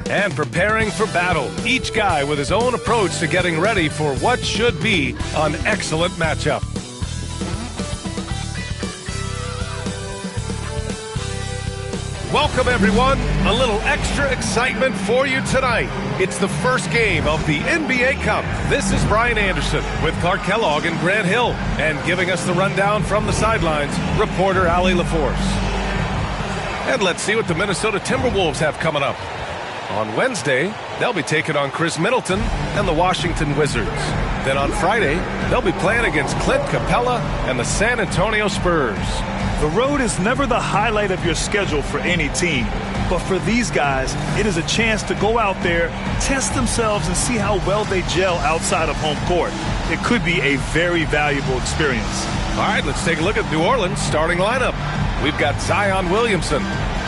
And preparing for battle, each guy with his own approach to getting ready for what should be an excellent matchup. Welcome, everyone. A little extra excitement for you tonight. It's the first game of the NBA Cup. This is Brian Anderson with Clark Kellogg and Grant Hill. And giving us the rundown from the sidelines, reporter Allie LaForce. And let's see what the Minnesota Timberwolves have coming up. On Wednesday, they'll be taking on Chris Middleton and the Washington Wizards. Then on Friday, they'll be playing against Clint Capella and the San Antonio Spurs. The road is never the highlight of your schedule for any team. But for these guys, it is a chance to go out there, test themselves, and see how well they gel outside of home court. It could be a very valuable experience. All right, let's take a look at New Orleans' starting lineup. We've got Zion Williamson.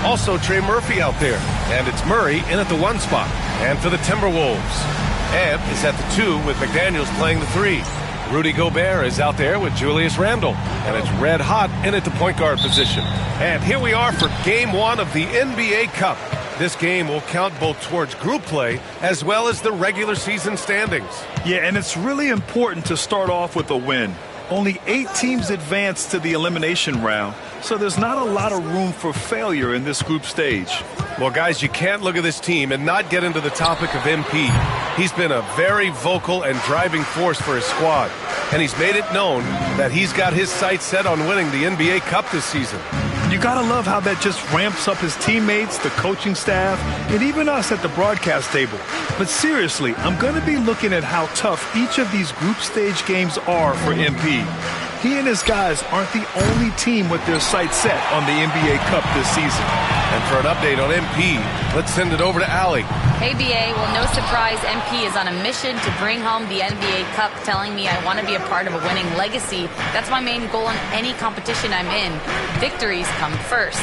Also Trey Murphy out there. And it's Murray in at the 1 spot. And for the Timberwolves, Ant is at the 2 with McDaniels playing the 3. Rudy Gobert is out there with Julius Randle. And it's red hot in at the point guard position. And here we are for Game 1 of the NBA Cup. This game will count both towards group play as well as the regular season standings. Yeah, and it's really important to start off with a win. Only 8 teams advance to the elimination round, so there's not a lot of room for failure in this group stage. Well, guys, you can't look at this team and not get into the topic of MP. He's been a very vocal and driving force for his squad, and he's made it known that he's got his sights set on winning the NBA Cup this season. You gotta love how that just ramps up his teammates, the coaching staff, and even us at the broadcast table. But seriously, I'm gonna be looking at how tough each of these group stage games are for MP. He and his guys aren't the only team with their sights set on the NBA Cup this season. And for an update on MP, let's send it over to Allie. Hey, BA. Well, no surprise, MP is on a mission to bring home the NBA Cup, telling me I want to be a part of a winning legacy. That's my main goal in any competition I'm in. Victories come first.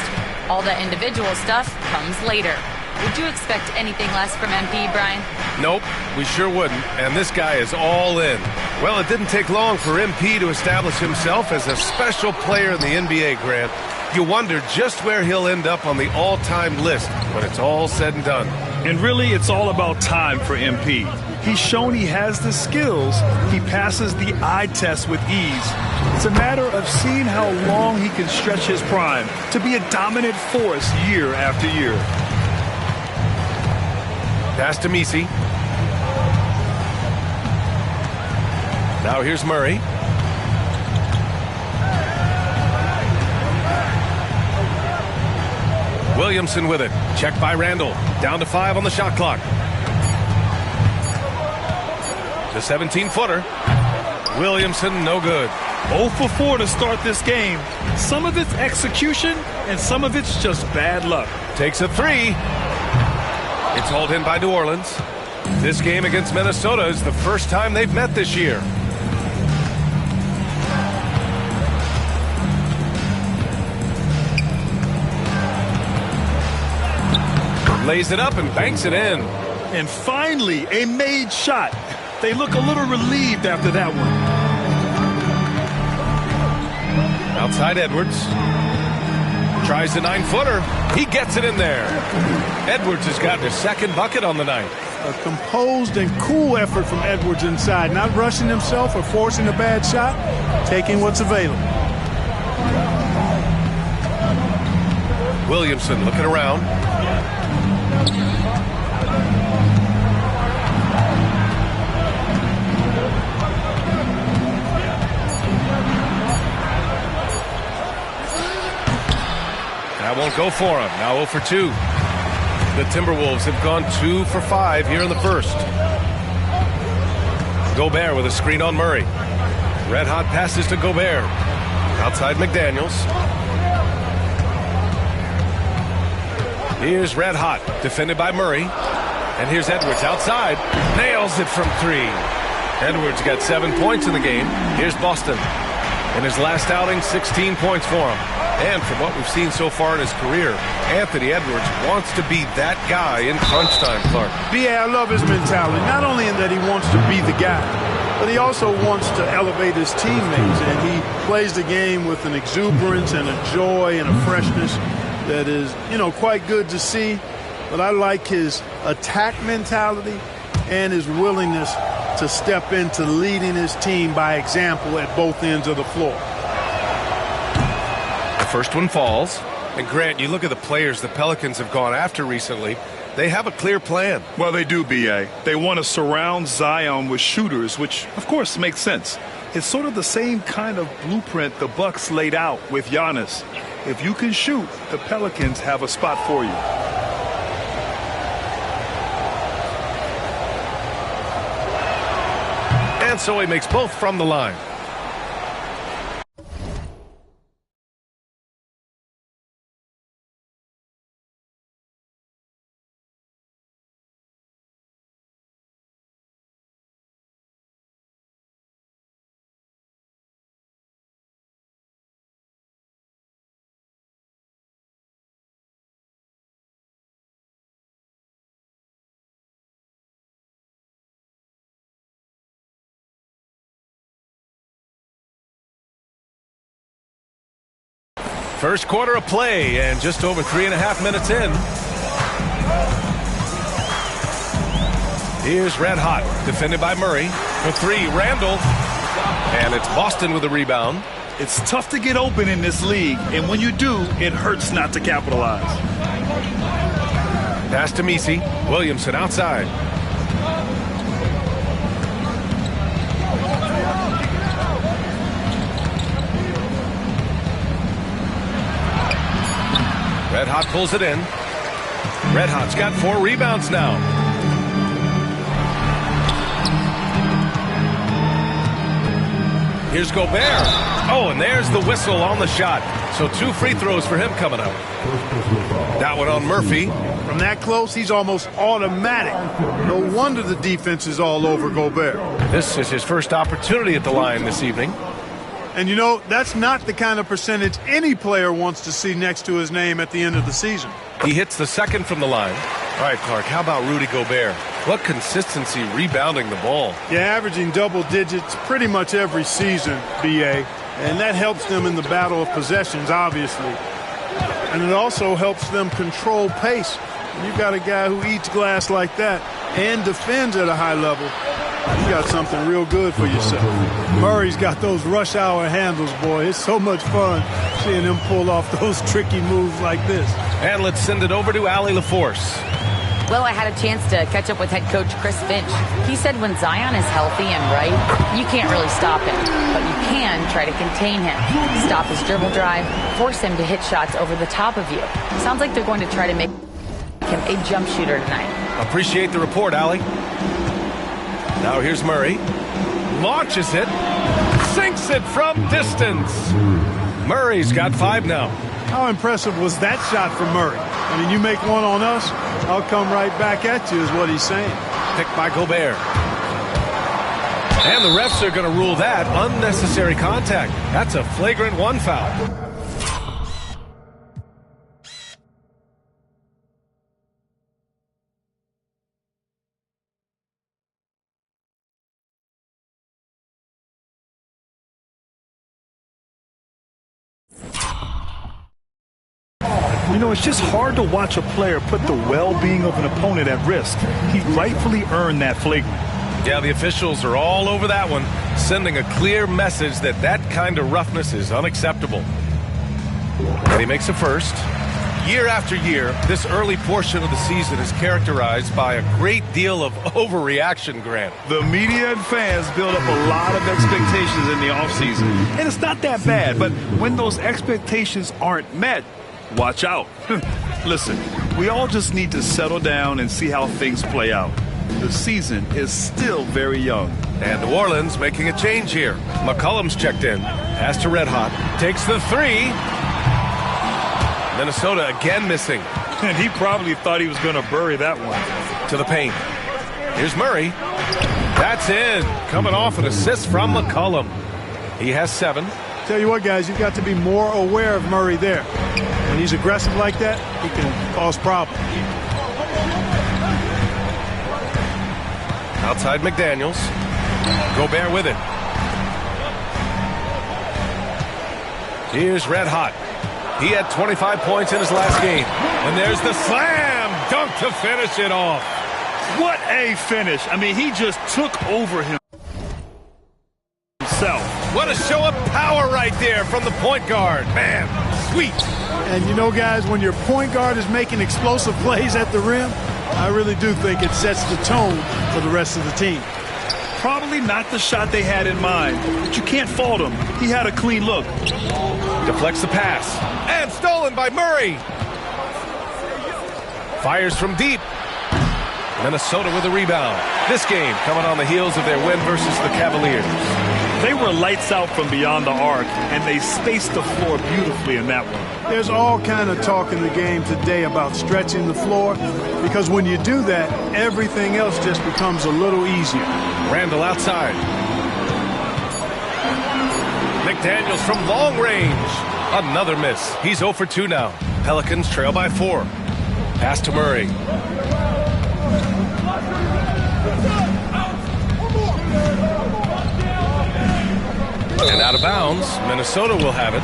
All the individual stuff comes later. Would you expect anything less from MP, Brian? Nope, we sure wouldn't, and this guy is all in. Well, it didn't take long for MP to establish himself as a special player in the NBA, Grant. You wonder just where he'll end up on the all-time list when it's all said and done. And really, it's all about time for MP. He's shown he has the skills. He passes the eye test with ease. It's a matter of seeing how long he can stretch his prime to be a dominant force year after year. Pass to Messi. Now here's Murray. Williamson with it. Checked by Randle. Down to 5 on the shot clock. The 17-footer. Williamson, no good. 0 for 4 to start this game. Some of it's execution, and some of it's just bad luck. Takes a 3. It's hauled in by New Orleans. This game against Minnesota is the first time they've met this year. Lays it up and banks it in. And finally, a made shot. They look a little relieved after that one. Outside Edwards. Tries the 9-footer. He gets it in there. Edwards has gotten his second bucket on the night. A composed and cool effort from Edwards inside. Not rushing himself or forcing a bad shot. Taking what's available. Williamson looking around. That won't go for him. Now 0 for 2. The Timberwolves have gone 2 for 5 here in the first. Gobert with a screen on Murray. Red hot passes to Gobert. Outside McDaniels. Here's Red hot, defended by Murray. And here's Edwards outside. Nails it from 3. Edwards got 7 points in the game. Here's Boston. In his last outing, 16 points for him. And from what we've seen so far in his career, Anthony Edwards wants to be that guy in crunch time, Clark. B.A., I love his mentality. Not only in that he wants to be the guy, but he also wants to elevate his teammates. And he plays the game with an exuberance and a joy and a freshness that is, quite good to see. But I like his attack mentality and his willingness to step into leading his team by example at both ends of the floor. The first one falls. And Grant, you look at the players the Pelicans have gone after recently. They have a clear plan. Well, they do, B.A. They want to surround Zion with shooters, which, of course, makes sense. It's sort of the same kind of blueprint the Bucks laid out with Giannis. If you can shoot, the Pelicans have a spot for you. And so he makes both from the line. First quarter of play and just over 3.5 minutes in. Here's Red hot, defended by Murray. For 3, Randall. And it's Boston with the rebound. It's tough to get open in this league, and when you do, it hurts not to capitalize. Pass to Messi. Williamson outside. Red hot pulls it in. Red hot's got 4 rebounds now. Here's Gobert. Oh, and there's the whistle on the shot. So 2 free throws for him coming up. That one on Murphy. From that close, he's almost automatic. No wonder the defense is all over Gobert. This is his first opportunity at the line this evening. And that's not the kind of percentage any player wants to see next to his name at the end of the season. He hits the second from the line. All right, Clark, how about Rudy Gobert? What consistency rebounding the ball. Yeah, averaging double digits pretty much every season, B.A. And that helps them in the battle of possessions, obviously. And it also helps them control pace. When you've got a guy who eats glass like that and defends at a high level, you got something real good for yourself. Murray's got those rush hour handles, boy. It's so much fun seeing him pull off those tricky moves like this. And let's send it over to Allie LaForce. Well, I had a chance to catch up with head coach Chris Finch. He said when Zion is healthy and right, you can't really stop him, but you can try to contain him. Stop his dribble drive, force him to hit shots over the top of you. Sounds like they're going to try to make him a jump shooter tonight. Appreciate the report, Allie. Now here's Murray. Launches it. Sinks it from distance. Murray's got 5 now. How impressive was that shot from Murray? I mean, you make one on us, I'll come right back at you is what he's saying. Picked by Gobert. And the refs are going to rule that unnecessary contact. That's a flagrant 1 foul. It's just hard to watch a player put the well-being of an opponent at risk. He rightfully earned that flagrant. Yeah, the officials are all over that one, sending a clear message that that kind of roughness is unacceptable. And he makes a first. Year after year, this early portion of the season is characterized by a great deal of overreaction, Grant. The media and fans build up a lot of expectations in the offseason. And it's not that bad, but when those expectations aren't met, watch out. Listen, we all just need to settle down and see how things play out. The season is still very young. And New Orleans making a change here. McCollum's checked in. Pass to Red Hot. Takes the three. Minnesota again missing. And he probably thought he was going to bury that one. To the paint. Here's Murray. That's in. Coming off an assist from McCollum. He has 7. Tell you what, guys, you've got to be more aware of Murray there. When he's aggressive like that, he can cause problems. Outside McDaniels. Gobert with it. Here's Red Hot. He had 25 points in his last game. And there's the slam dunk to finish it off. What a finish. I mean, he just took over himself. What a show of power right there from the point guard. Man, sweet. And you know, guys, when your point guard is making explosive plays at the rim, I really do think it sets the tone for the rest of the team. Probably not the shot they had in mind, but you can't fault him. He had a clean look. Deflects the pass. And stolen by Murray. Fires from deep. Minnesota with a rebound. This game coming on the heels of their win versus the Cavaliers. They were lights out from beyond the arc, and they spaced the floor beautifully in that one. There's all kind of talk in the game today about stretching the floor, because when you do that, everything else just becomes a little easier. Randall outside. McDaniels from long range. Another miss. He's 0 for 2 now. Pelicans trail by 4. Pass to Murray. And out of bounds, Minnesota will have it.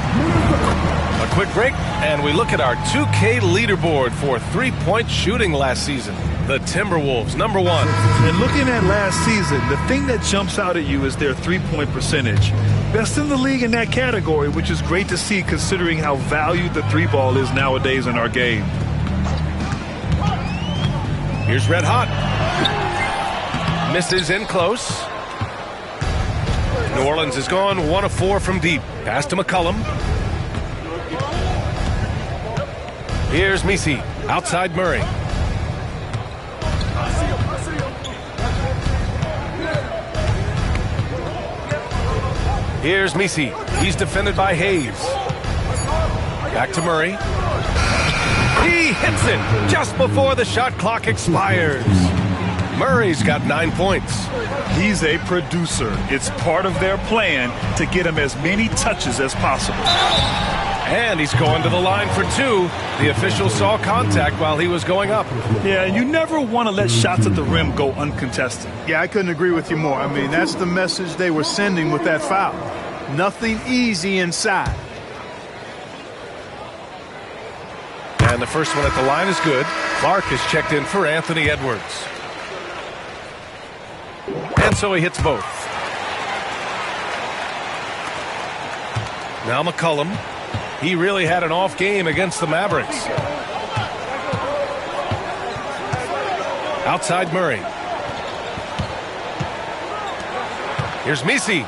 A quick break, and we look at our 2K leaderboard for three-point shooting last season. The Timberwolves, number 1. And looking at last season, the thing that jumps out at you is their three-point percentage. Best in the league in that category, which is great to see considering how valued the three ball is nowadays in our game. Here's Red Hot. Misses in close. New Orleans is gone 1 of 4 from deep. Pass to McCollum. Here's Misi. Outside Murray. Here's Misi. He's defended by Hayes. Back to Murray. He hits it just before the shot clock expires. Murray's got 9 points. He's a producer. It's part of their plan to get him as many touches as possible. And he's going to the line for 2. The official saw contact while he was going up. Yeah, and you never want to let shots at the rim go uncontested. Yeah, I couldn't agree with you more. I mean, that's the message they were sending with that foul. Nothing easy inside. And the first one at the line is good. Clark is checked in for Anthony Edwards. And so he hits both. Now McCollum. He really had an off game against the Mavericks. Outside Murray. Here's Misi.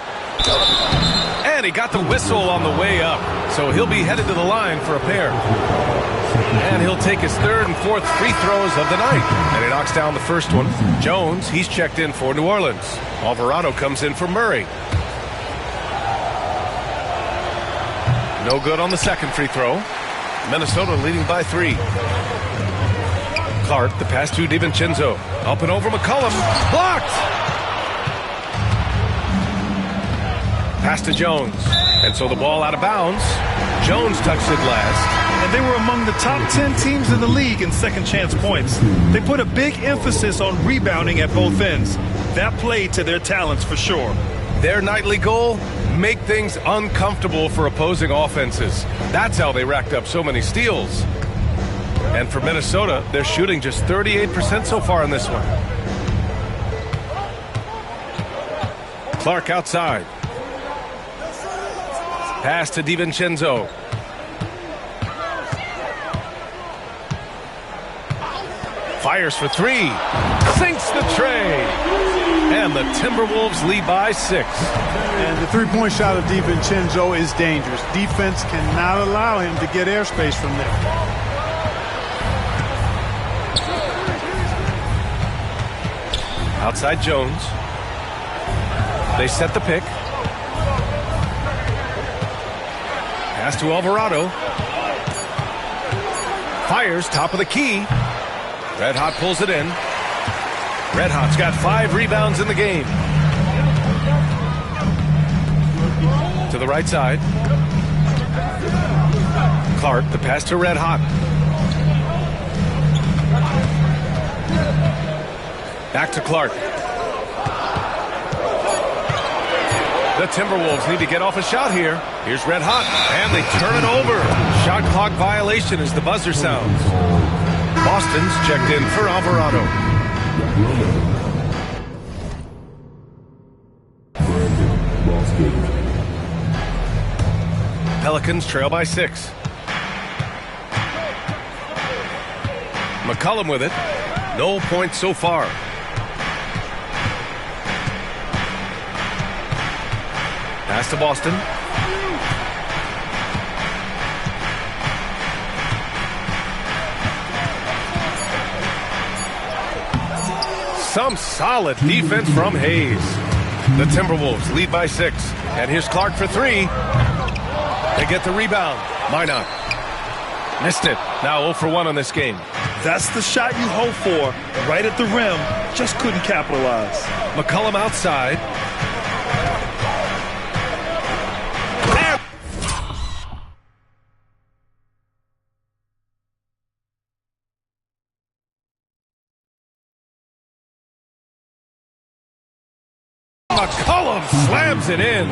And he got the whistle on the way up. So he'll be headed to the line for a pair. And he'll take his 3rd and 4th free throws of the night. And he knocks down the first one. Jones, he's checked in for New Orleans. Alvarado comes in for Murray. No good on the second free throw. Minnesota leading by 3. Clark, the pass to DiVincenzo. Up and over McCollum. Blocked! Pass to Jones. And so the ball out of bounds. Jones touched it last. And they were among the top 10 teams in the league in second chance points. They put a big emphasis on rebounding at both ends. That played to their talents for sure. Their nightly goal, make things uncomfortable for opposing offenses. That's how they racked up so many steals. And for Minnesota, they're shooting just 38% so far in this one. Clark outside. Pass to DiVincenzo. Fires for three. Sinks the tray. And the Timberwolves lead by 6. And the three-point shot of DiVincenzo is dangerous. Defense cannot allow him to get airspace from there. Outside Jones. They set the pick. Pass to Alvarado. Fires top of the key. Red Hot pulls it in. Red Hot's got 5 rebounds in the game. To the right side. Clark, the pass to Red Hot. Back to Clark. The Timberwolves need to get off a shot here. Here's Red Hot, and they turn it over. Shot clock violation as the buzzer sounds. Boston's checked in for Alvarado. Pelicans trail by 6. McCollum with it. No points so far. Pass to Boston. Some solid defense from Hayes. The Timberwolves lead by 6. And here's Clark for 3. They get the rebound. Minot. Missed it. Now 0 for 1 on this game. That's the shot you hope for. Right at the rim. Just couldn't capitalize. McCollum outside. McCollum slams it in.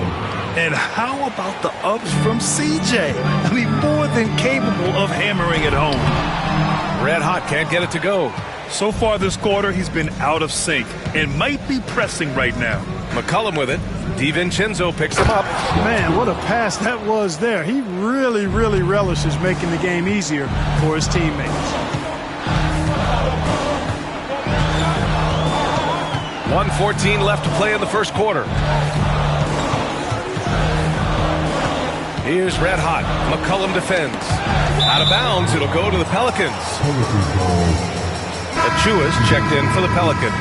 And how about the ups from CJ? I mean, more than capable of hammering it home. Red Hot can't get it to go. So far this quarter, he's been out of sync and might be pressing right now. McCollum with it. DiVincenzo picks him up. Man, what a pass that was there. He really relishes making the game easier for his teammates. 1:14 left to play in the first quarter. Here's Red Hot. McCollum defends. Out of bounds, it'll go to the Pelicans. Achua's checked in for the Pelicans.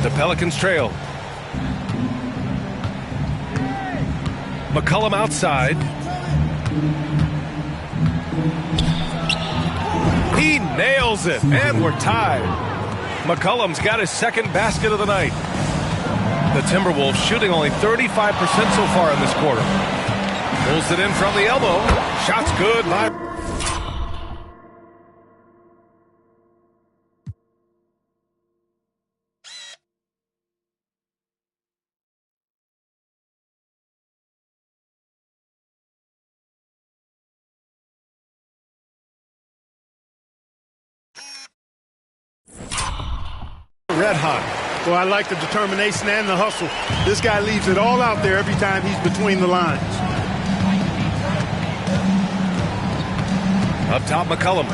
The Pelicans trail. McCollum outside. He nails it, and we're tied. McCollum's got his second basket of the night. The Timberwolves shooting only 35% so far in this quarter. Pulls it in from the elbow. Shot's good by... Red Hot. Well, I like the determination and the hustle. This guy leaves it all out there every time he's between the lines. Up top, McCollum.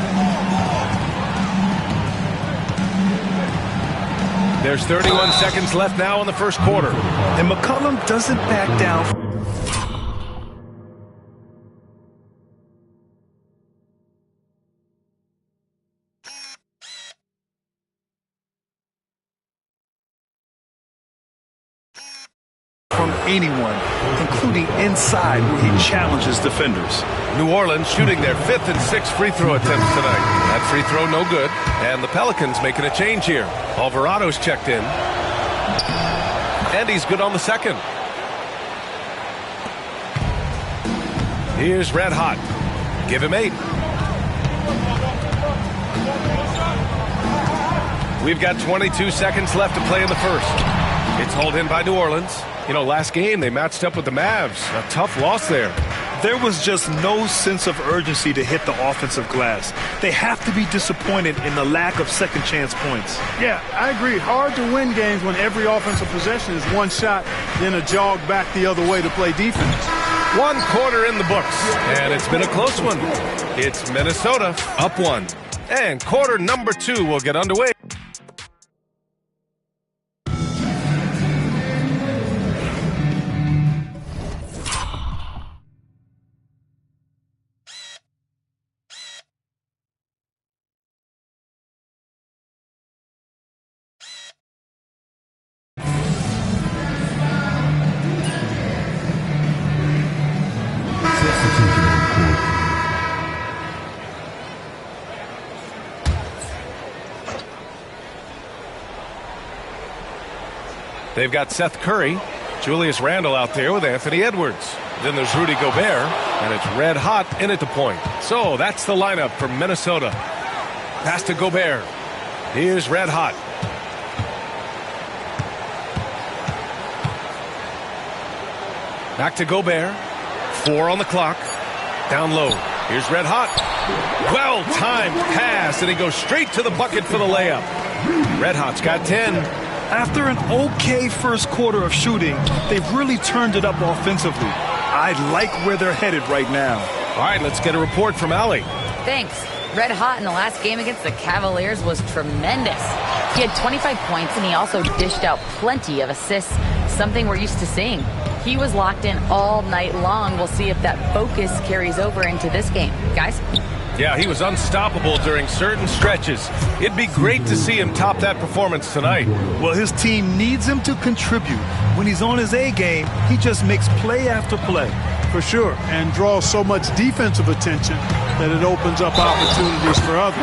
There's 31 seconds left now in the first quarter. And McCollum doesn't back down. From anyone, including inside where he challenges defenders. New Orleans shooting their 5th and 6th free throw attempts tonight. That free throw no good. And the Pelicans making a change here. Alvarado's checked in. And he's good on the second. Here's Red Hot. Give him 8. We've got 22 seconds left to play in the first. It's hauled in by New Orleans. You know, last game they matched up with the Mavs. A tough loss there. There was just no sense of urgency to hit the offensive glass. They have to be disappointed in the lack of second chance points. Yeah, I agree. Hard to win games when every offensive possession is one shot, then a jog back the other way to play defense. One quarter in the books, and it's been a close one. It's Minnesota up 1. And quarter number 2 will get underway. They've got Seth Curry, Julius Randle out there with Anthony Edwards. Then there's Rudy Gobert, and it's red hot in at the point. So that's the lineup for Minnesota. Pass to Gobert. Here's red hot. Back to Gobert. 4 on the clock. Down low. Here's red hot. Well-timed pass, and he goes straight to the bucket for the layup. Red hot's got 10. After an okay first quarter of shooting, they've really turned it up offensively. I like where they're headed right now. All right, let's get a report from Allie. Thanks. Red hot in the last game against the Cavaliers was tremendous. He had 25 points, and he also dished out plenty of assists, something we're used to seeing. He was locked in all night long. We'll see if that focus carries over into this game. Guys? Yeah, he was unstoppable during certain stretches. It'd be great to see him top that performance tonight. Well, his team needs him to contribute. When he's on his A game, he just makes play after play. For sure, and draws so much defensive attention that it opens up opportunities for others.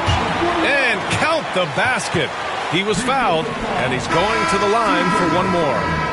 And count the basket. He was fouled, and he's going to the line for one more.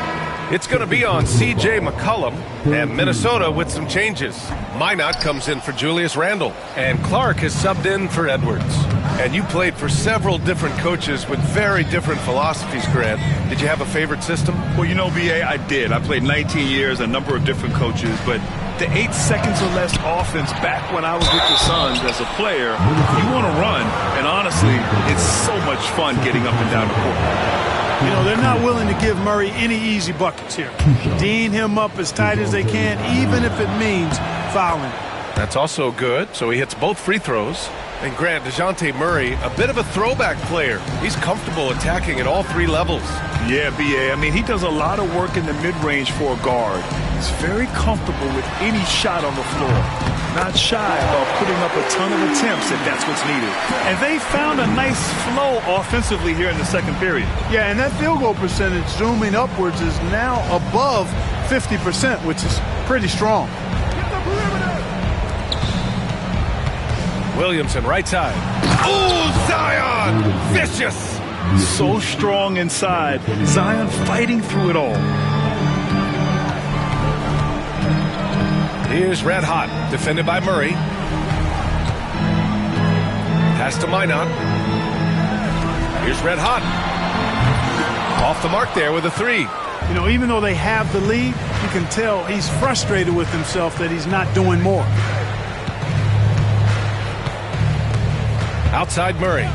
It's going to be on C.J. McCollum, and Minnesota with some changes. Minot comes in for Julius Randle, and Clark has subbed in for Edwards. And you played for several different coaches with very different philosophies, Grant. Did you have a favorite system? Well, you know, B.A., I did. I played 19 years, a number of different coaches, but the 8 seconds or less offense back when I was with the Suns as a player, you want to run, and honestly, it's so much fun getting up and down the court. You know, they're not willing to give Murray any easy buckets here. Dean him up as tight as they can, even if it means fouling. That's also good, so he hits both free throws. And Grant, DeJounte Murray, a bit of a throwback player. He's comfortable attacking at all 3 levels. Yeah, B.A., I mean, he does a lot of work in the mid-range for a guard. He's very comfortable with any shot on the floor. Not shy about putting up a ton of attempts if that's what's needed. And they found a nice flow offensively here in the second period. Yeah, and that field goal percentage zooming upwards is now above 50%, which is pretty strong. Williamson, right side. Oh, Zion! Vicious! So strong inside. Zion fighting through it all. Here's red hot, defended by Murray. Pass to Minot. Here's red hot. Off the mark there with a 3. You know, even though they have the lead, you can tell he's frustrated with himself that he's not doing more. Outside Murray.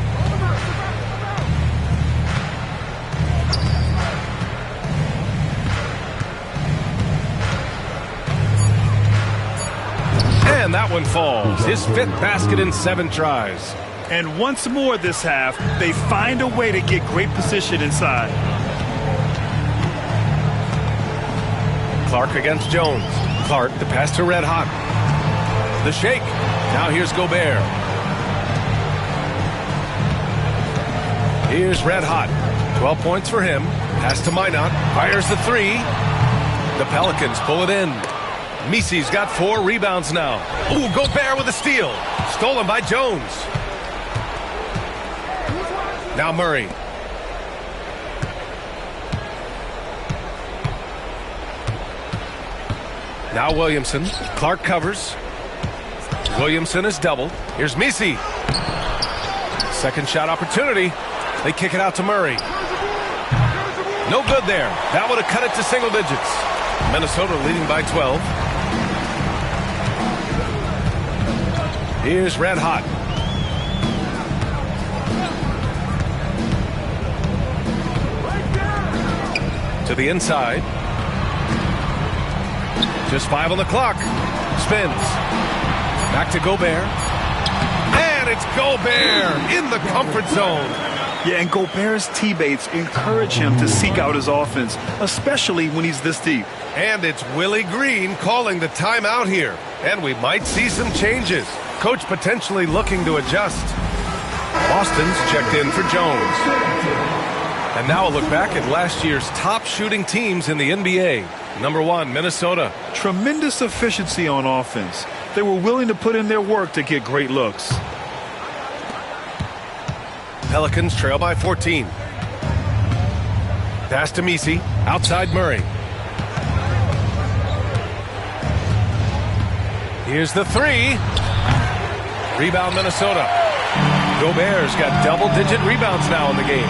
And that one falls. His 5th basket in 7 tries. And once more this half, they find a way to get great position inside. Clark against Jones. Clark, the pass to red hot. The shake. Now here's Gobert. Here's red hot. 12 points for him. Pass to Minot. Fires the 3. The Pelicans pull it in. Misi's got 4 rebounds now. Ooh, Gobert with a steal. Stolen by Jones. Now Murray. Now Williamson. Clark covers. Williamson is doubled. Here's Misi. Second shot opportunity. They kick it out to Murray. No good there. That would have cut it to single digits. Minnesota leading by 12. Here's red hot. To the inside. Just 5 on the clock. Spins. Back to Gobert. And it's Gobert in the comfort zone. Yeah, and Gobert's teammates encourage him to seek out his offense, especially when he's this deep. And it's Willie Green calling the timeout here. And we might see some changes. Coach potentially looking to adjust. Boston's checked in for Jones. And now a look back at last year's top shooting teams in the NBA. Number 1, Minnesota. Tremendous efficiency on offense. They were willing to put in their work to get great looks. Pelicans trail by 14. Pass to Messi. Outside Murray. Here's the 3. Rebound Minnesota. Gobert's got double-digit rebounds now in the game.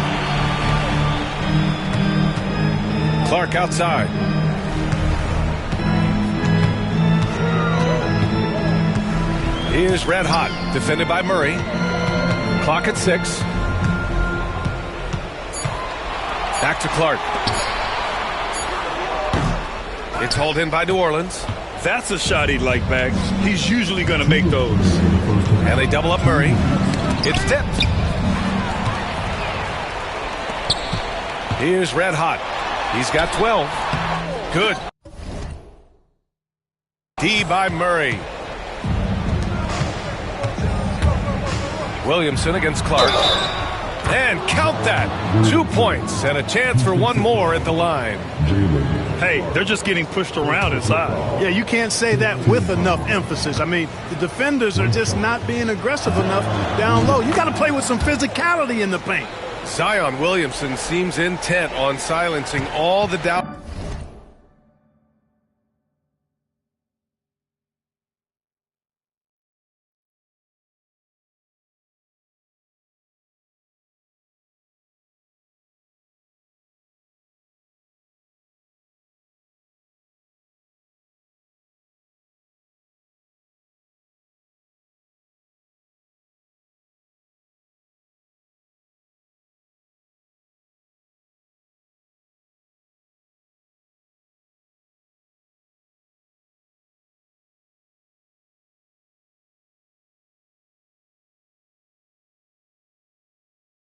Clark outside. Here's Red Hot, defended by Murray. Clock at 6. Back to Clark. It's hauled in by New Orleans. That's a shot he'd like back. He's usually going to make those. And they double up Murray. It's tipped. Here's Red Hot. He's got 12. Good. D by Murray. Williamson against Clark. And count that. 2 points and a chance for one more at the line. Hey, they're just getting pushed around inside. Yeah, you can't say that with enough emphasis. I mean, the defenders are just not being aggressive enough down low. You got to play with some physicality in the paint. Zion Williamson seems intent on silencing all the doubt.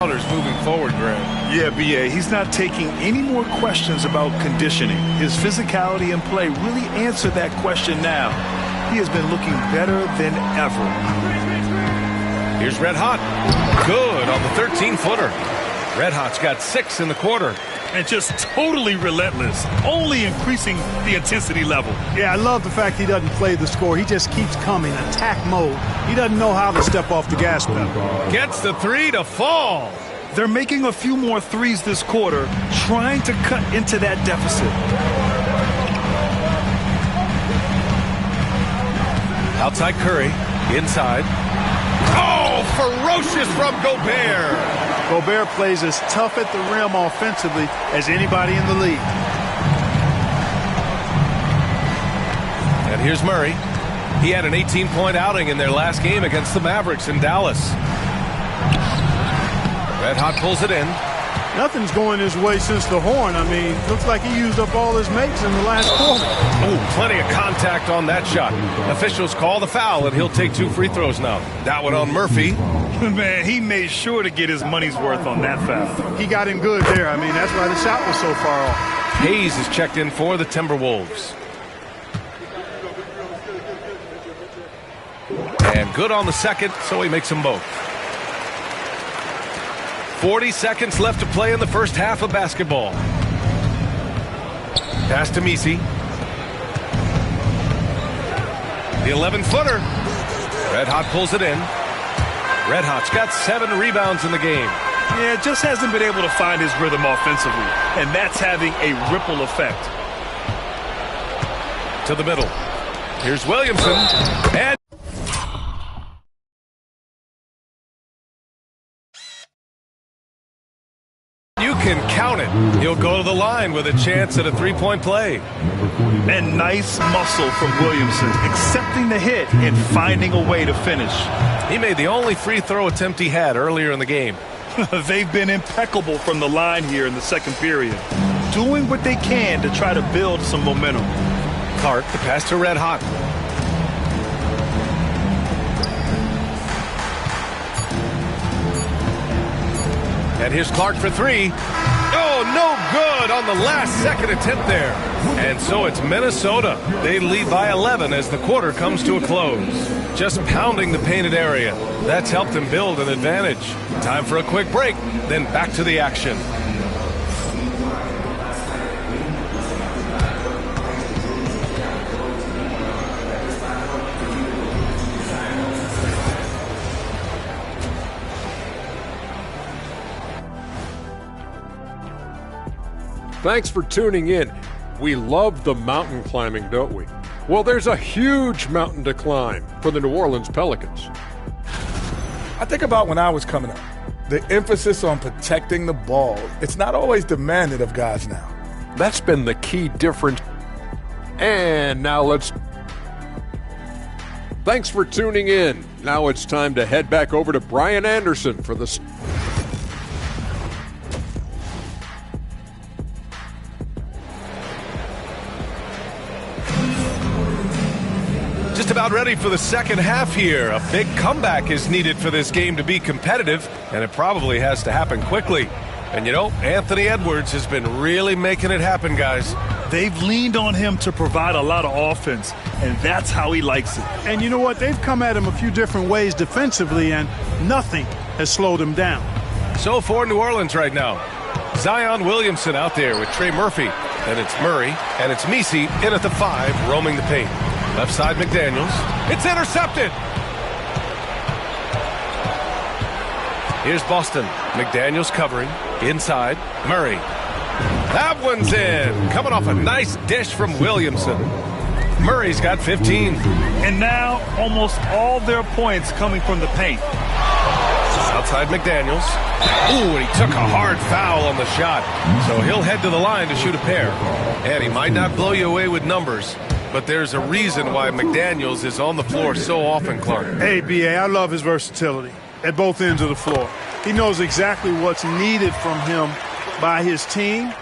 Moving forward, Grant. Yeah, B.A., he's not taking any more questions about conditioning. His physicality and play really answered that question now. He has been looking better than ever. Here's Red Hot. Good on the 13-footer. Red Hot's got 6 in the quarter. And just totally relentless, only increasing the intensity level. Yeah, I love the fact he doesn't play the score. He just keeps coming, attack mode. He doesn't know how to step off the gas pedal. Gets the 3 to fall. They're making a few more threes this quarter, trying to cut into that deficit. Outside Curry, inside. Oh, ferocious from Gobert. Gobert plays as tough at the rim offensively as anybody in the league. And here's Murray. He had an 18-point outing in their last game against the Mavericks in Dallas. Red Hot pulls it in. Nothing's going his way since the horn. I mean, looks like he used up all his mates in the last quarter. Oh, plenty of contact on that shot. Officials call the foul, and he'll take 2 free throws now. That one on Murphy. Man, he made sure to get his money's worth on that foul. He got him good there. I mean, that's why the shot was so far off. Hayes is checked in for the Timberwolves. And good on the second, so he makes them both. 40 seconds left to play in the first half of basketball. Pass to Messi. The 11-footer. Red Hot pulls it in. Red Hot's got 7 rebounds in the game. Yeah, just hasn't been able to find his rhythm offensively, and that's having a ripple effect. To the middle. Here's Williamson. And you can count it. He'll go to the line with a chance at a 3-point play. And nice muscle from Williamson, accepting the hit and finding a way to finish. He made the only free throw attempt he had earlier in the game. They've been impeccable from the line here in the second period, doing what they can to try to build some momentum. Clark, the pass to Red Hot. And here's Clark for three. Oh, no good on the last second attempt there. And so it's Minnesota. They lead by 11 as the quarter comes to a close. Just pounding the painted area. That's helped them build an advantage. Time for a quick break, then back to the action. Thanks for tuning in. We love the mountain climbing, don't we? Well, there's a huge mountain to climb for the New Orleans Pelicans. I think about when I was coming up. The emphasis on protecting the ball, it's not always demanded of guys now. That's been the key difference. And now Thanks for tuning in. Now it's time to head back over to Brian Anderson for the... Just about ready for the second half here. A big comeback is needed for this game to be competitive, and it probably has to happen quickly. And you know, Anthony Edwards has been really making it happen, guys. They've leaned on him to provide a lot of offense, and that's how he likes it. And you know what? They've come at him a few different ways defensively, and nothing has slowed him down. So for New Orleans right now, Zion Williamson out there with Trey Murphy. And it's Murray, and it's Messi in at the 5, roaming the paint. Left side, McDaniels. It's intercepted. Here's Boston. McDaniels covering. Inside, Murray. That one's in. Coming off a nice dish from Williamson. Murray's got 15. And now almost all their points coming from the paint. Outside McDaniels. Ooh, and he took a hard foul on the shot. So he'll head to the line to shoot a pair. And he might not blow you away with numbers, but there's a reason why McDaniels is on the floor so often, Clark. Hey, B.A., I love his versatility at both ends of the floor. He knows exactly what's needed from him by his team.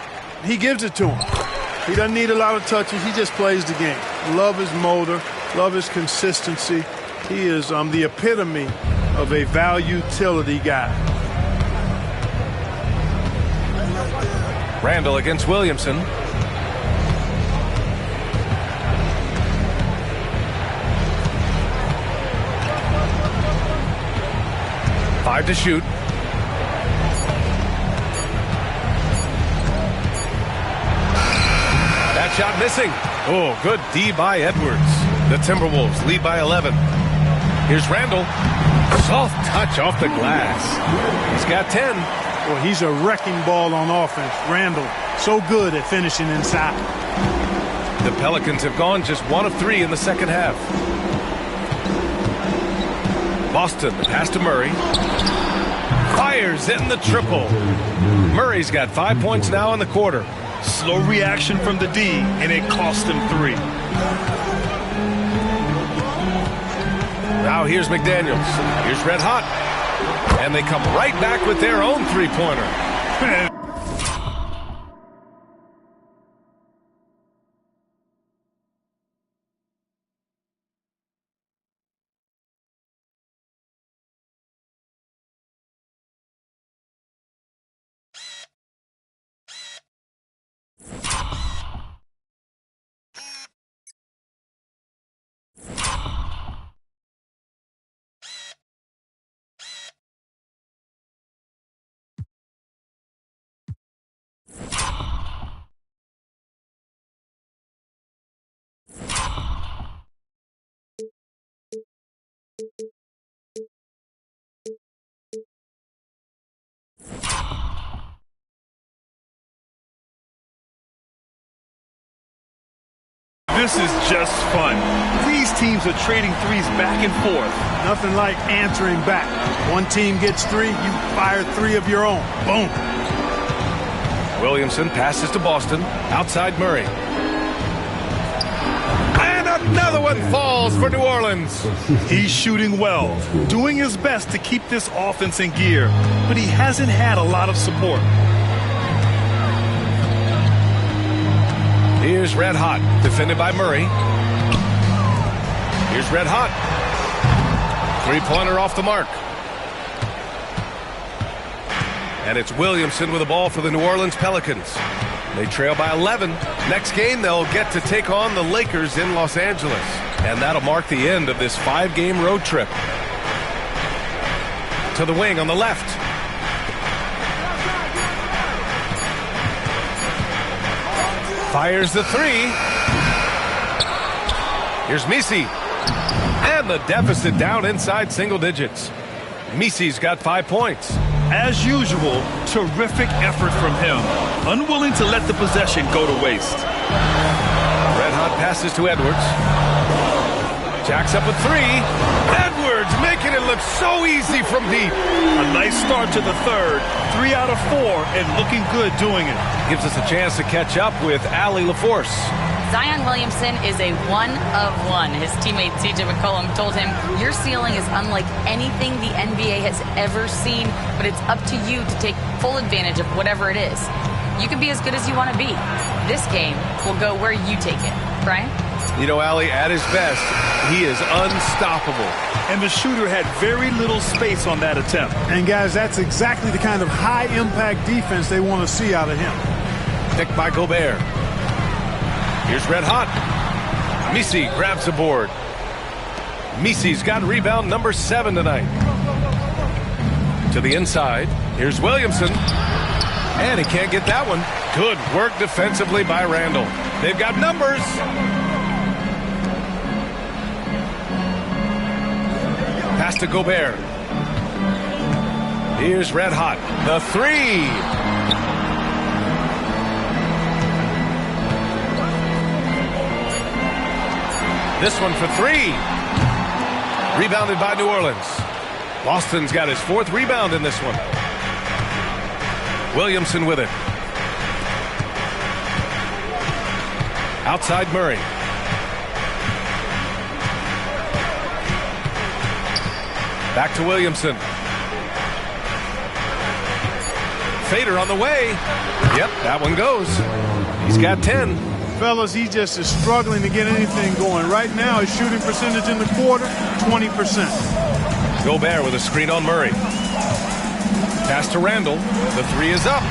He gives it to him. He doesn't need a lot of touches. He just plays the game. Love his motor. Love his consistency. He is the epitome of a value-utility guy. Randall against Williamson. Five to shoot. That shot missing. Oh, good D by Edwards. The Timberwolves lead by 11. Here's Randall. Soft touch off the glass. He's got 10. Well, he's a wrecking ball on offense. Randall, so good at finishing inside. The Pelicans have gone just 1 of 3 in the second half. Boston, the pass to Murray. Fires in the triple. Murray's got 5 points now in the quarter. Slow reaction from the D, and it cost him 3. Now here's McDaniels. Here's Red Hot. And they come right back with their own three-pointer. This is just fun. These teams are trading threes back and forth. Nothing like answering back. One team gets 3, you fire 3 of your own. Boom. Williamson passes to Boston. Outside Murray. And another one falls for New Orleans. He's shooting well, doing his best to keep this offense in gear, but he hasn't had a lot of support. Here's Red Hot, defended by Murray. Here's Red Hot. Three-pointer off the mark. And it's Williamson with the ball for the New Orleans Pelicans. They trail by 11. Next game, they'll get to take on the Lakers in Los Angeles. And that'll mark the end of this 5-game road trip. To the wing on the left. Fires the three. Here's Misi. And the deficit down inside single digits. Misi's got 5 points. As usual, terrific effort from him. Unwilling to let the possession go to waste. Red Hot passes to Edwards. Jacks up a three. Edwards making it look so easy from deep. A nice start to the third. 3 out of 4 and looking good doing it. Gives us a chance to catch up with Allie LaForce. Zion Williamson is a one-of-one. His teammate C.J. McCollum told him, your ceiling is unlike anything the NBA has ever seen, but it's up to you to take full advantage of whatever it is. You can be as good as you want to be. This game will go where you take it. Brian? You know, Allie, at his best, he is unstoppable. And the shooter had very little space on that attempt. And, guys, that's exactly the kind of high-impact defense they want to see out of him. Picked by Gobert. Here's Red Hot. Misi grabs the board. Misi's got rebound number 7 tonight. To the inside. Here's Williamson. And he can't get that one. Good work defensively by Randall. They've got numbers. Pass to Gobert. Here's Red Hot. The three. This one for 3. Rebounded by New Orleans. Boston's got his 4th rebound in this one. Williamson with it. Outside Murray. Back to Williamson. Fader on the way. Yep, that one goes. He's got 10. Fellas, he just is struggling to get anything going. Right now, his shooting percentage in the quarter, 20%. Gobert with a screen on Murray. Pass to Randall. The three is up.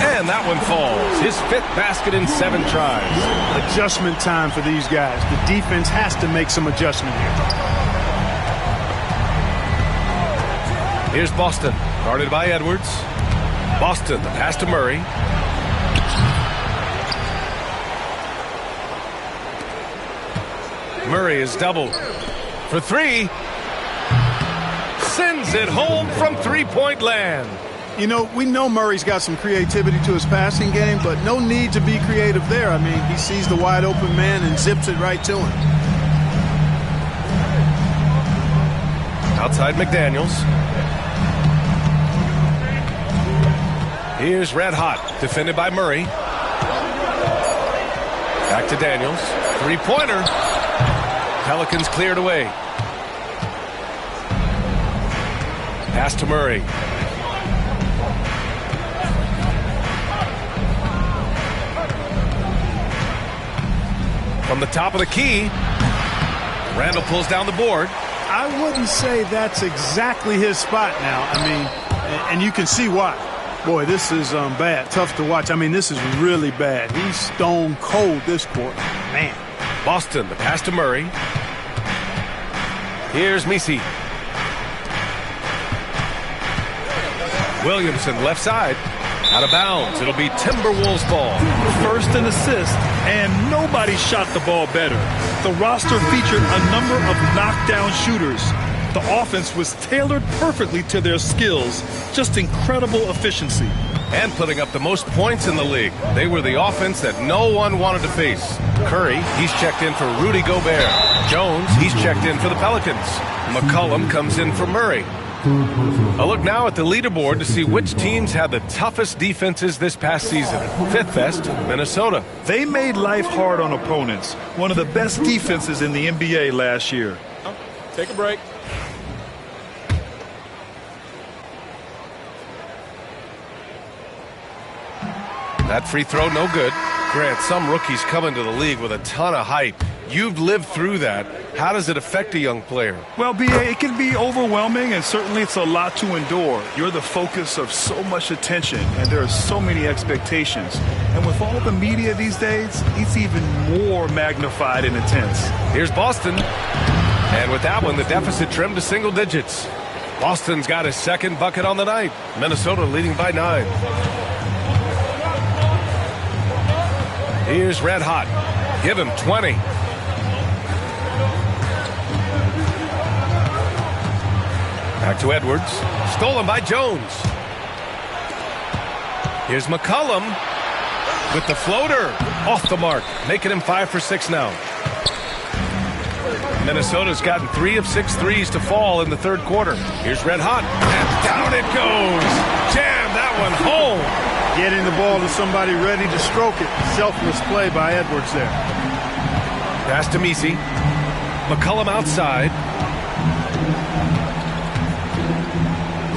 And that one falls. His 5th basket in 7 tries. Adjustment time for these guys. The defense has to make some adjustment here. Here's Boston. Guarded by Edwards. Boston, the pass to Murray. Murray is doubled for 3. Sends it home from three-point land. You know, we know Murray's got some creativity to his passing game, but no need to be creative there. I mean, he sees the wide open man and zips it right to him. Outside McDaniels. Here's Red Hot, defended by Murray. Back to Daniels. Three-pointer. Pelicans cleared away. Pass to Murray. From the top of the key, Randall pulls down the board. I wouldn't say that's exactly his spot now. I mean, and you can see why. Boy, this is bad. Tough to watch. I mean, this is really bad. He's stone cold this quarter. Man. Boston, the pass to Murray. Here's Misi. Williamson, left side. Out of bounds. It'll be Timberwolves ball. First an assist, and nobody shot the ball better. The roster featured a number of knockdown shooters. The offense was tailored perfectly to their skills. Just incredible efficiency. And putting up the most points in the league. They were the offense that no one wanted to face. Curry, he's checked in for Rudy Gobert. Jones, he's checked in for the Pelicans. McCollum comes in for Murray. A look now at the leaderboard to see which teams had the toughest defenses this past season. 5th best, Minnesota. They made life hard on opponents. One of the best defenses in the NBA last year. Take a break. That free throw, no good. Grant, some rookies come into the league with a ton of hype. You've lived through that. How does it affect a young player? Well, B.A., it can be overwhelming, and certainly it's a lot to endure. You're the focus of so much attention, and there are so many expectations. And with all the media these days, it's even more magnified and intense. Here's Boston. And with that one, the deficit trimmed to single digits. Boston's got his second bucket on the night. Minnesota leading by 9. Here's Red Hot. Give him 20. Back to Edwards. Stolen by Jones. Here's McCollum with the floater. Off the mark. Making him 5 for 6 now. Minnesota's gotten 3 of 6 threes to fall in the third quarter. Here's Red Hot. And down it goes. Jam that one home. Getting the ball to somebody ready to stroke it. Selfless play by Edwards there. Pass to Messi. McCollum outside.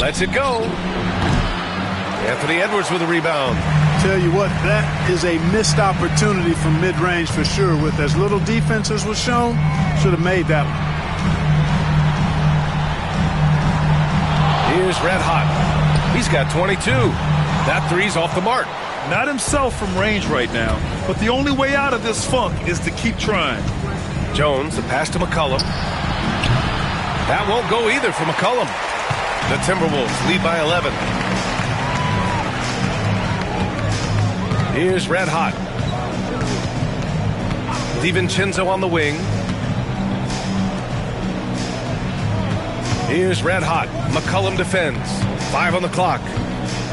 Lets it go. Anthony Edwards with a rebound. Tell you what, that is a missed opportunity from mid-range for sure. With as little defense as was shown, should have made that one. Here's Red Hot. He's got 22. That three's off the mark. Not himself from range right now, but the only way out of this funk is to keep trying. Jones, the pass to McCollum. That won't go either for McCollum. The Timberwolves lead by 11. Here's Red Hot. DiVincenzo on the wing. Here's Red Hot. McCollum defends. 5 on the clock.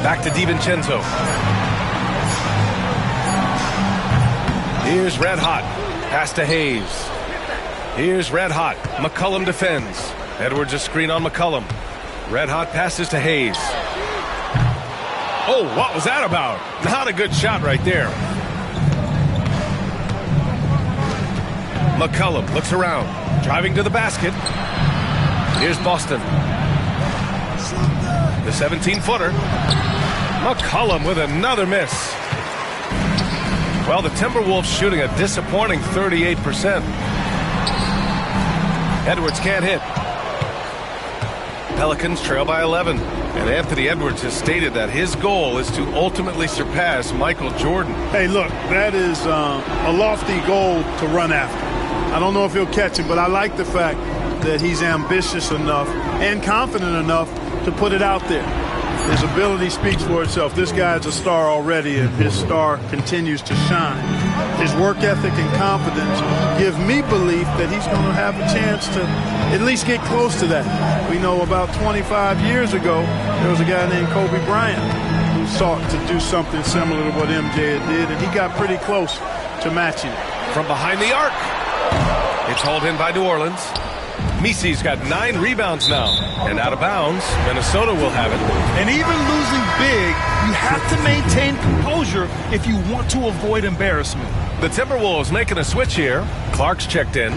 Back to DiVincenzo. Here's Red Hot. Pass to Hayes. Here's Red Hot. McCollum defends. Edwards a screen on McCollum. Red Hot passes to Hayes. Oh, what was that about? Not a good shot right there. McCollum looks around. Driving to the basket. Here's Boston. The 17-footer. McCollum with another miss. Well, the Timberwolves shooting a disappointing 38%. Edwards can't hit. Pelicans trail by 11. And Anthony Edwards has stated that his goal is to ultimately surpass Michael Jordan. Hey, look, that is a lofty goal to run after. I don't know if he'll catch it, but I like the fact that he's ambitious enough and confident enough to put it out there. His ability speaks for itself. This guy's a star already, and his star continues to shine. His work ethic and confidence give me belief that he's going to have a chance to at least get close to that. We know about 25 years ago, there was a guy named Kobe Bryant who sought to do something similar to what MJ did, and he got pretty close to matching it. From behind the arc. It's hauled in by New Orleans. Messi's got 9 rebounds now. And out of bounds, Minnesota will have it. And even losing big, you have to maintain composure if you want to avoid embarrassment. The Timberwolves making a switch here. Clark's checked in.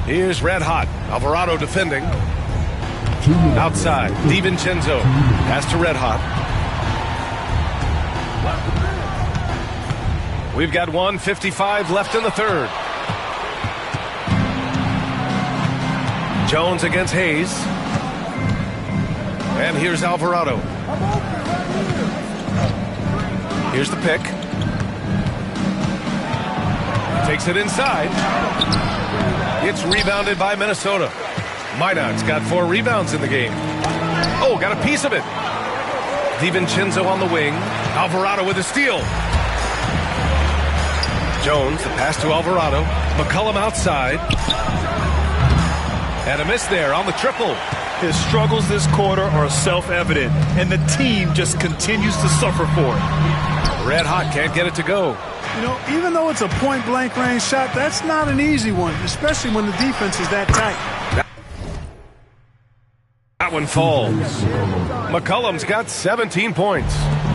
Here's Red Hot. Alvarado defending. Outside, DiVincenzo. Pass to Red Hot. We've got 1:55 left in the third. Jones against Hayes. And here's Alvarado. Here's the pick. Takes it inside. It's rebounded by Minnesota. Minot's got 4 rebounds in the game. Oh, got a piece of it. DiVincenzo on the wing. Alvarado with a steal. Jones, the pass to Alvarado. McCollum outside. And a miss there on the triple. His struggles this quarter are self-evident, and the team just continues to suffer for it. Red Hot can't get it to go. You know, even though it's a point-blank range shot, that's not an easy one, especially when the defense is that tight. That one falls. McCollum's got 17 points.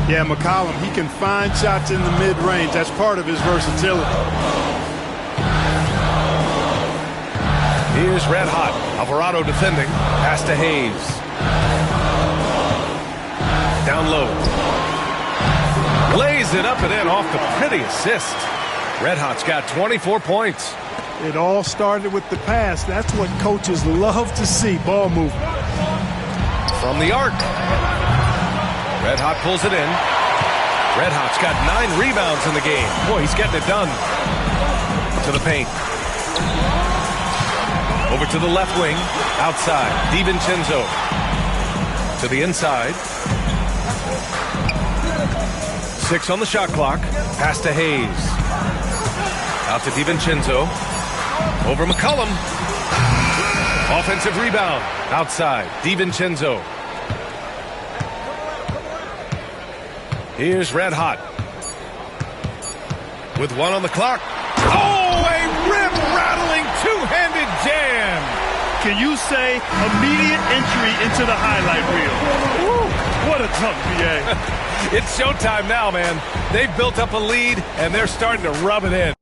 Yeah, McCollum, he can find shots in the mid-range. That's part of his versatility. Here's Red Hot. Alvarado defending. Pass to Hayes. Down low. Lays it up and in off the pretty assist. Red Hot's got 24 points. It all started with the pass. That's what coaches love to see, ball movement. From the arc. Red Hot pulls it in. Red Hot's got 9 rebounds in the game. Boy, he's getting it done. To the paint. Over to the left wing. Outside. DiVincenzo. To the inside. 6 on the shot clock. Pass to Hayes. Out to DiVincenzo. Over McCollum. Offensive rebound. Outside. DiVincenzo. Here's Red Hot. With 1 on the clock. Oh, a rim-rattling two-handed jam. Can you say immediate entry into the highlight reel? Woo, what a dunk, BA. It's showtime now, man. They've built up a lead, and they're starting to rub it in.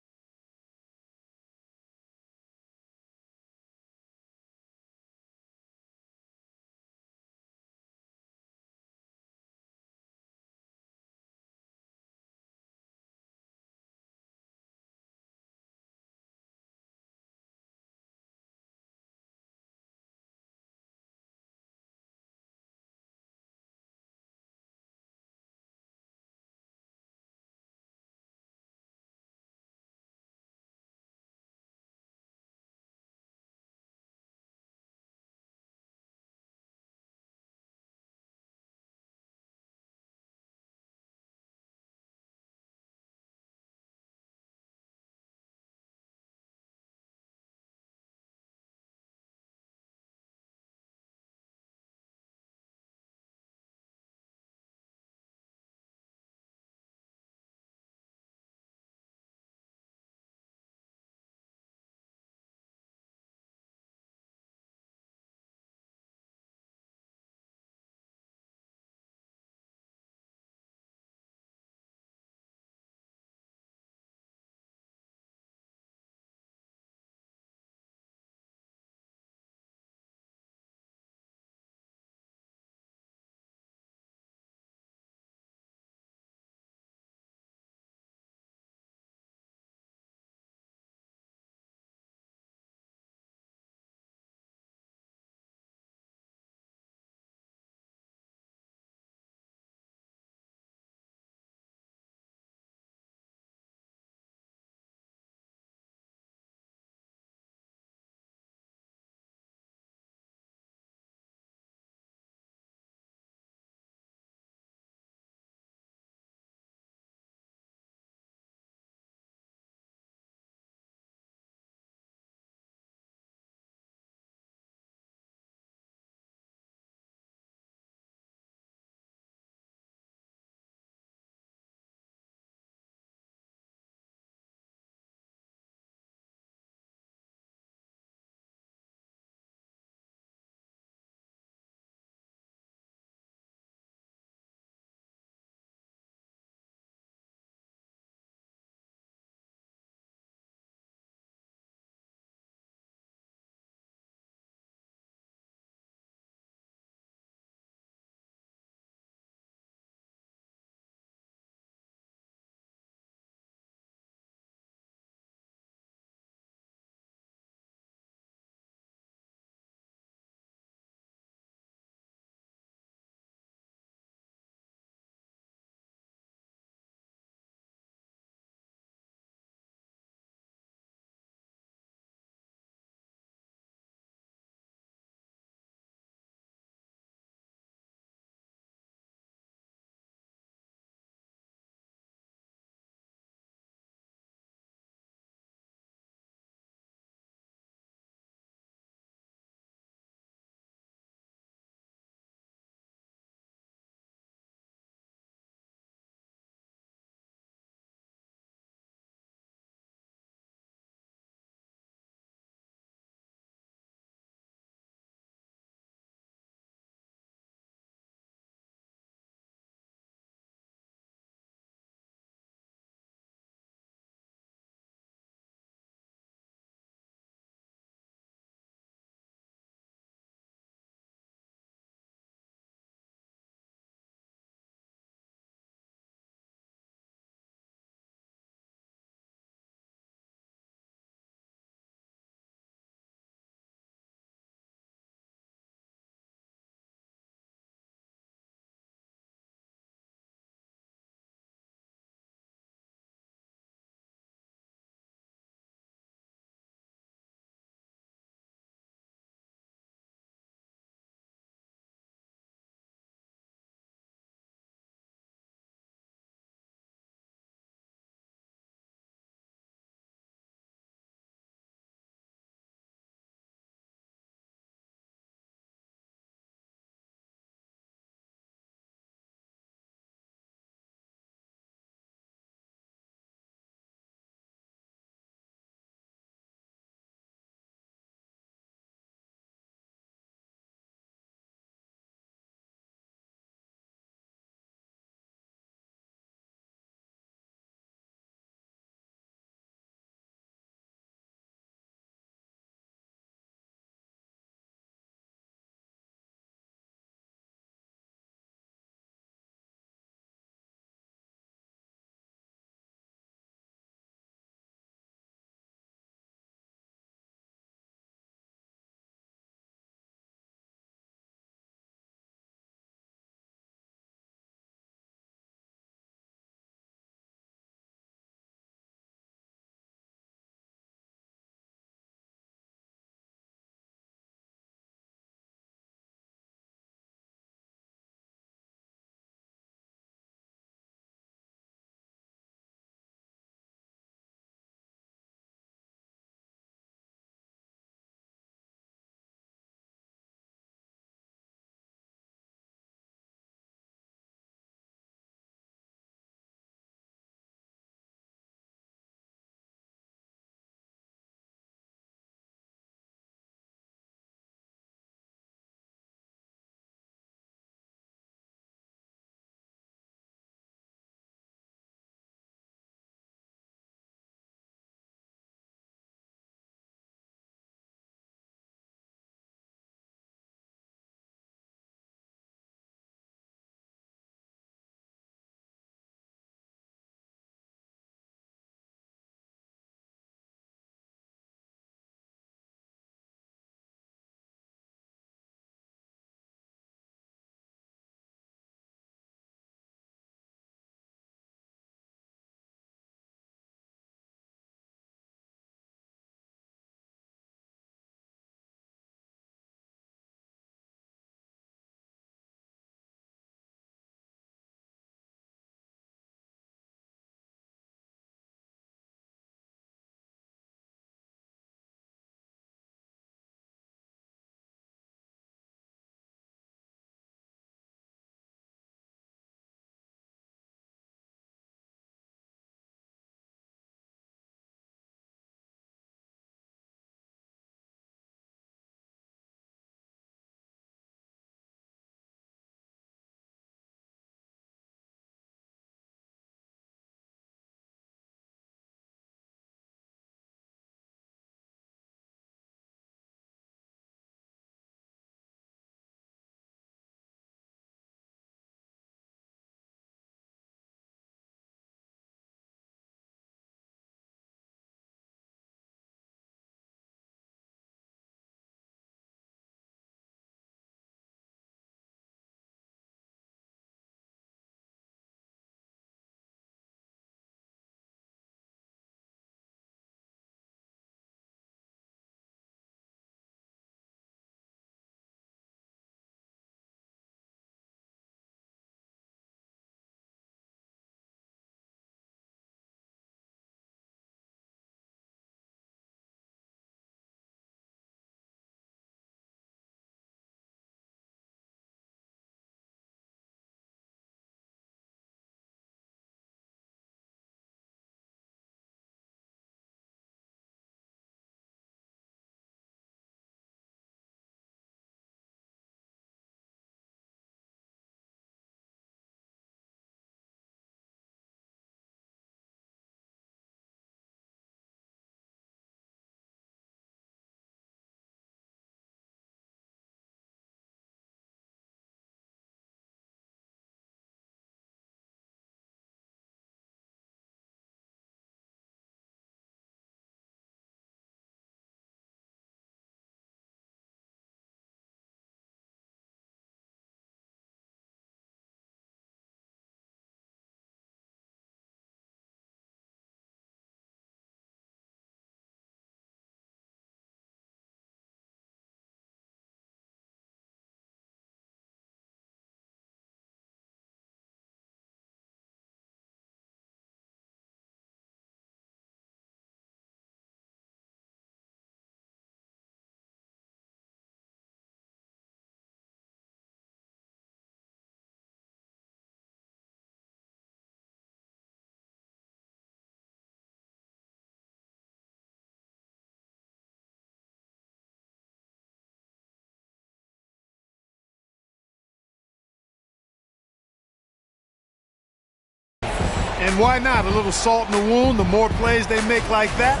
And why not? A little salt in the wound. The more plays they make like that,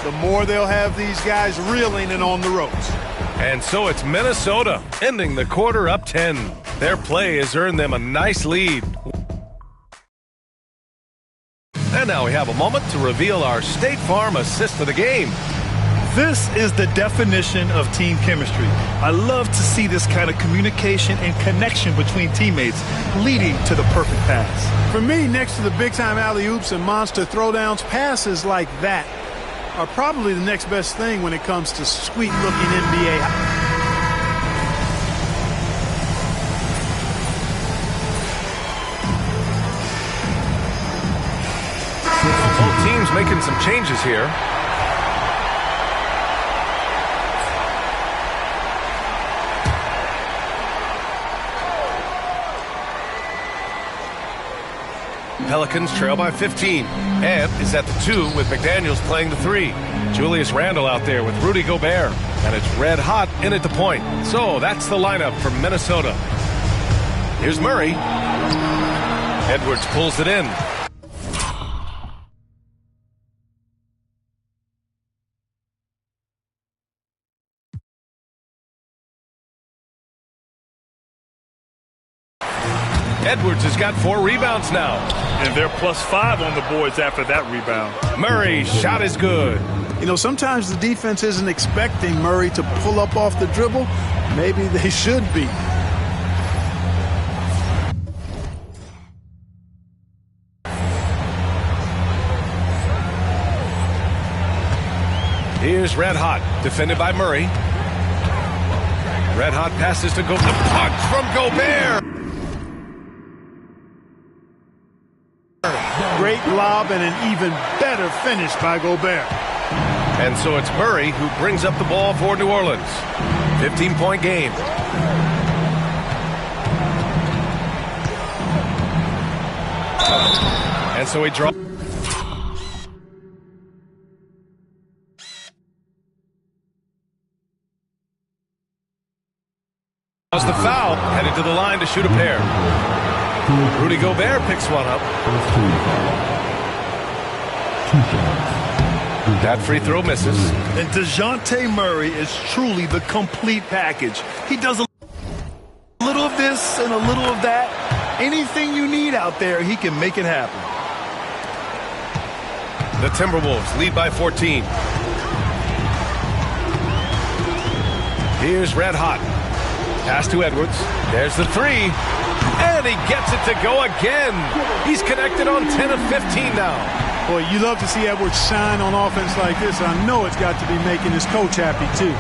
the more they'll have these guys reeling and on the ropes. And so it's Minnesota ending the quarter up 10. Their play has earned them a nice lead. And now we have a moment to reveal our State Farm assist of the game. This is the definition of team chemistry. I love to see this kind of communication and connection between teammates leading to the perfect pass. For me, next to the big-time alley-oops and monster throwdowns, passes like that are probably the next best thing when it comes to sweet-looking NBA. Both teams making some changes here. Pelicans trail by 15. Ed is at the 2 with McDaniels playing the 3. Julius Randle out there with Rudy Gobert. And it's red hot in at the point. So that's the lineup for Minnesota. Here's Murray. Edwards pulls it in. Edwards has got 4 rebounds now. And they're +5 on the boards after that rebound. Murray's shot is good. You know, sometimes the defense isn't expecting Murray to pull up off the dribble. Maybe they should be. Here's Red Hot, defended by Murray. Red Hot passes to Gobert. The punch from Gobert. Great lob and an even better finish by Gobert. And so it's Murray who brings up the ball for New Orleans. 15-point game. And so he draws. The foul, headed to the line to shoot a pair. Rudy Gobert picks one up. That free throw misses. And DeJounte Murray is truly the complete package. He does a little of this and a little of that. Anything you need out there, he can make it happen. The Timberwolves lead by 14. Here's Red Hot. Pass to Edwards. There's the 3. And he gets it to go again. He's connected on 10 of 15 now. Boy, you love to see Edwards shine on offense like this. I know it's got to be making his coach happy, too.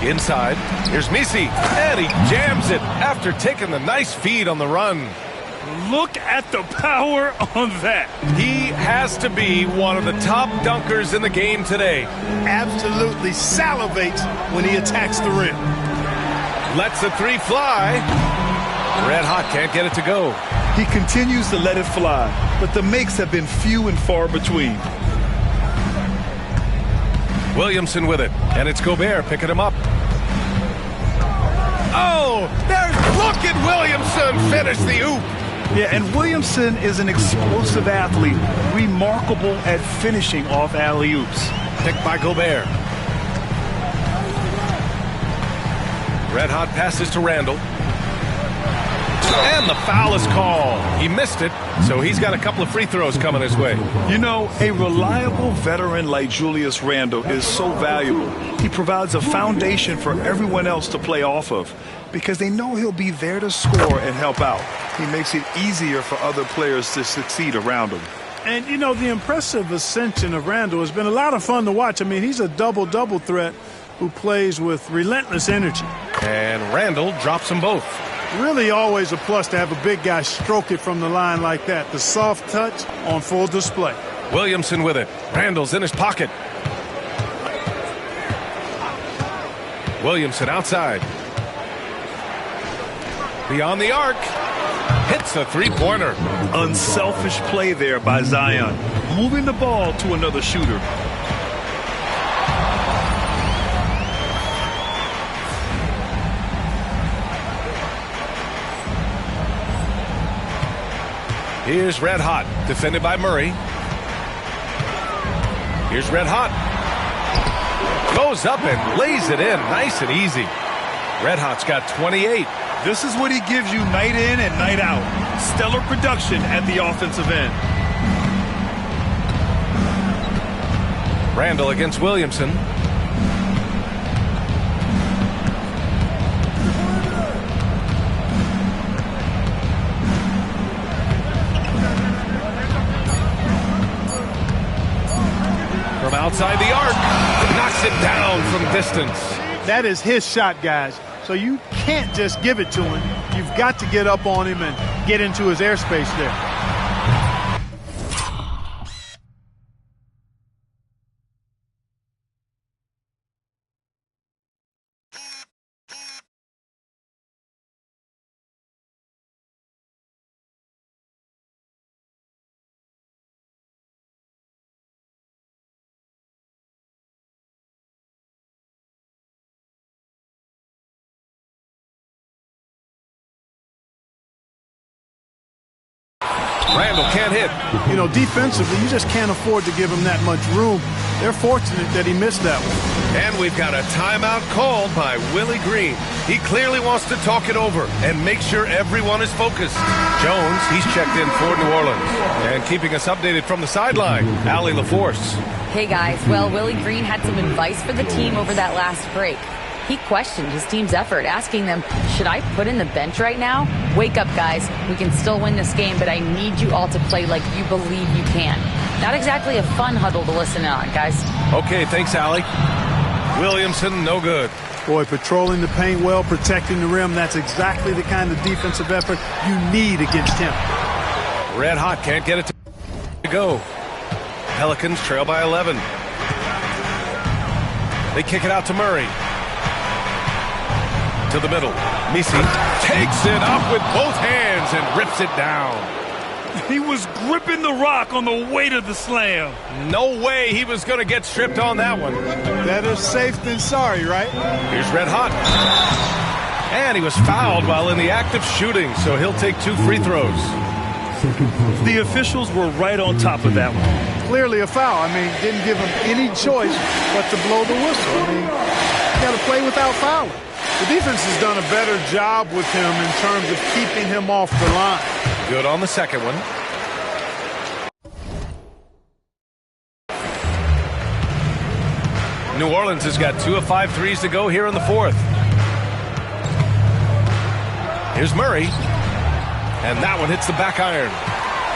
Inside. Here's Misi. And he jams it after taking the nice feed on the run. Look at the power on that. He has to be one of the top dunkers in the game today. Absolutely salivates when he attacks the rim. Lets the 3 fly. Red Hot can't get it to go. He continues to let it fly, but the makes have been few and far between. Williamson with it, and it's Gobert picking him up. Oh, look at Williamson finish the oop. Yeah, and Williamson is an explosive athlete, remarkable at finishing off alley-oops. Picked by Gobert. Red Hot passes to Randle. And the foul is called. He missed it, so he's got a couple of free throws coming his way. You know, a reliable veteran like Julius Randle is so valuable. He provides a foundation for everyone else to play off of because they know he'll be there to score and help out. He makes it easier for other players to succeed around him. And, you know, the impressive ascension of Randle has been a lot of fun to watch. I mean, he's a double-double threat who plays with relentless energy. And Randle drops them both. Really always a plus to have a big guy stroke it from the line like that. The soft touch on full display. Williamson with it. Randle's in his pocket. Williamson outside. Beyond the arc. Hits a three-pointer. Unselfish play there by Zion. Moving the ball to another shooter. Here's Red Hot, defended by Murray. Here's Red Hot. Goes up and lays it in, nice and easy. Red Hot's got 28. This is what he gives you night in and night out. Stellar production at the offensive end. Randall against Williamson. From outside the arc, knocks it down from distance. That is his shot, guys. So you can't just give it to him. You've got to get up on him and get into his airspace there. Randall can't hit. You know, defensively, you just can't afford to give him that much room. They're fortunate that he missed that one. And we've got a timeout called by Willie Green. He clearly wants to talk it over and make sure everyone is focused. Jones, he's checked in for New Orleans. And keeping us updated from the sideline, Allie LaForce. Hey guys, well, Willie Green had some advice for the team over that last break. He questioned his team's effort, asking them, should I put in the bench right now? Wake up, guys. We can still win this game, but I need you all to play like you believe you can. Not exactly a fun huddle to listen on, guys. Okay, thanks, Allie. Williamson, no good. Boy, patrolling the paint well, protecting the rim, that's exactly the kind of defensive effort you need against him. Red Hot can't get it to go. Pelicans trail by 11. They kick it out to Murray. To the middle. Misi takes it up with both hands and rips it down. He was gripping the rock on the weight of the slam. No way he was going to get stripped on that one. Better safe than sorry, right? Here's Red Hot. And he was fouled while in the act of shooting, so he'll take 2 free throws. The officials were right on top of that one. Clearly a foul. I mean, didn't give him any choice but to blow the whistle. I mean, you got to play without fouling. The defense has done a better job with him in terms of keeping him off the line. Good on the second one. New Orleans has got 2 of 5 threes to go here in the fourth. Here's Murray. And that one hits the back iron.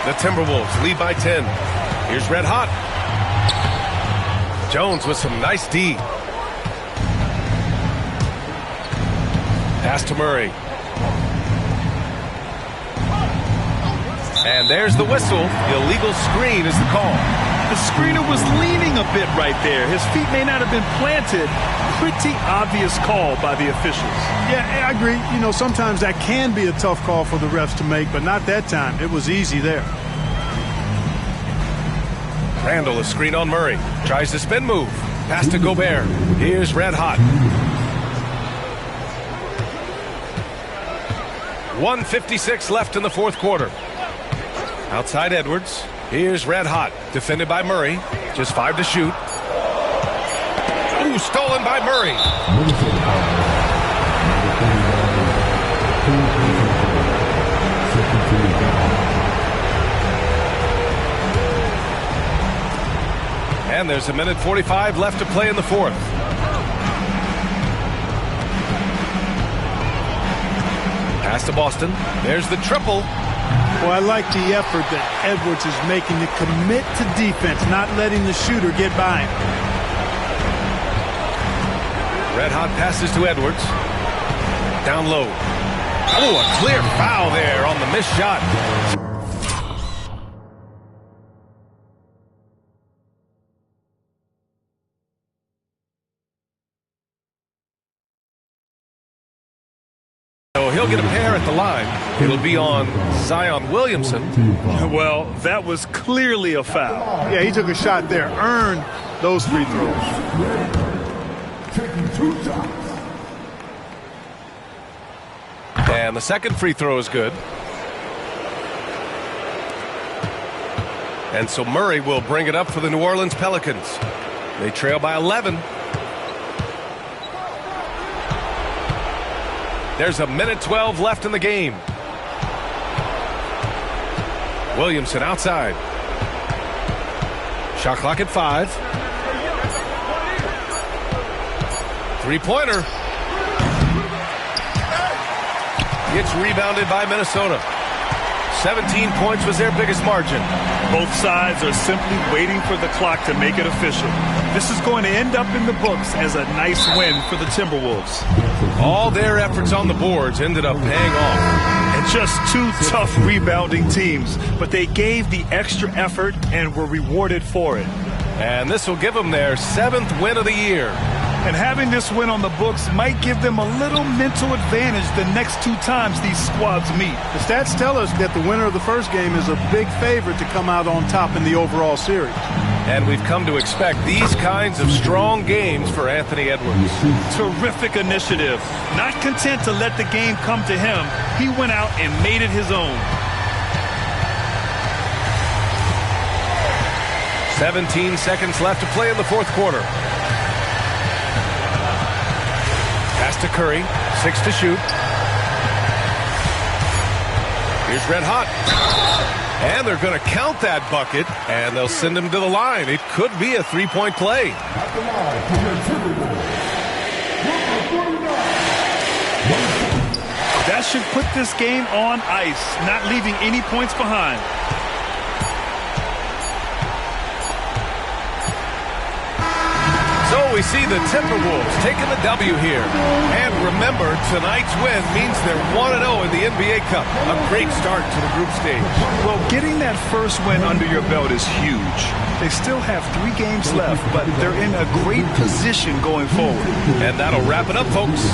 The Timberwolves lead by 10. Here's Red Hot. Jones with some nice D. Pass to Murray. And there's the whistle. Illegal screen is the call. The screener was leaning a bit right there. His feet may not have been planted. Pretty obvious call by the officials. Yeah, I agree. You know, sometimes that can be a tough call for the refs to make, but not that time. It was easy there. Randall is screen on Murray. Tries to spin move. Pass to Gobert. Here's Red Hot. 1:56 left in the fourth quarter. Outside Edwards. Here's Red Hot. Defended by Murray. Just 5 to shoot. Ooh, stolen by Murray. And there's 1:45 left to play in the fourth. Pass to Boston. There's the triple. Well, I like the effort that Edwards is making to commit to defense, not letting the shooter get by him. Red Hot passes to Edwards. Down low. Oh, a clear foul there on the missed shot. So he'll get a pair at the line. It'll be on Zion Williamson. Well, that was clearly a foul. Yeah, he took a shot there, earned those free throws. And the second free throw is good. And so Murray will bring it up for the New Orleans Pelicans. They trail by 11. There's a minute 12 left in the game. Williamson outside. Shot clock at 5. Three-pointer. It's rebounded by Minnesota. 17 points was their biggest margin. Both sides are simply waiting for the clock to make it official. This is going to end up in the books as a nice win for the Timberwolves. All their efforts on the boards ended up paying off. And just two tough rebounding teams, but they gave the extra effort and were rewarded for it. And this will give them their 7th win of the year. And having this win on the books might give them a little mental advantage the next 2 times these squads meet. The stats tell us that the winner of the first game is a big favorite to come out on top in the overall series. And we've come to expect these kinds of strong games for Anthony Edwards. Terrific initiative. Not content to let the game come to him, he went out and made it his own. 17 seconds left to play in the fourth quarter. Pass to Curry. 6 to shoot. Here's Red Hot. And they're going to count that bucket, and they'll send him to the line. It could be a 3-point play. That should put this game on ice, not leaving any points behind. So we see the Timberwolves taking the W here. And remember, tonight's win means they're 1-0 in the NBA Cup. A great start to the group stage. Well, getting that first win under your belt is huge. They still have 3 games left, but they're in a great position going forward. And that'll wrap it up, folks.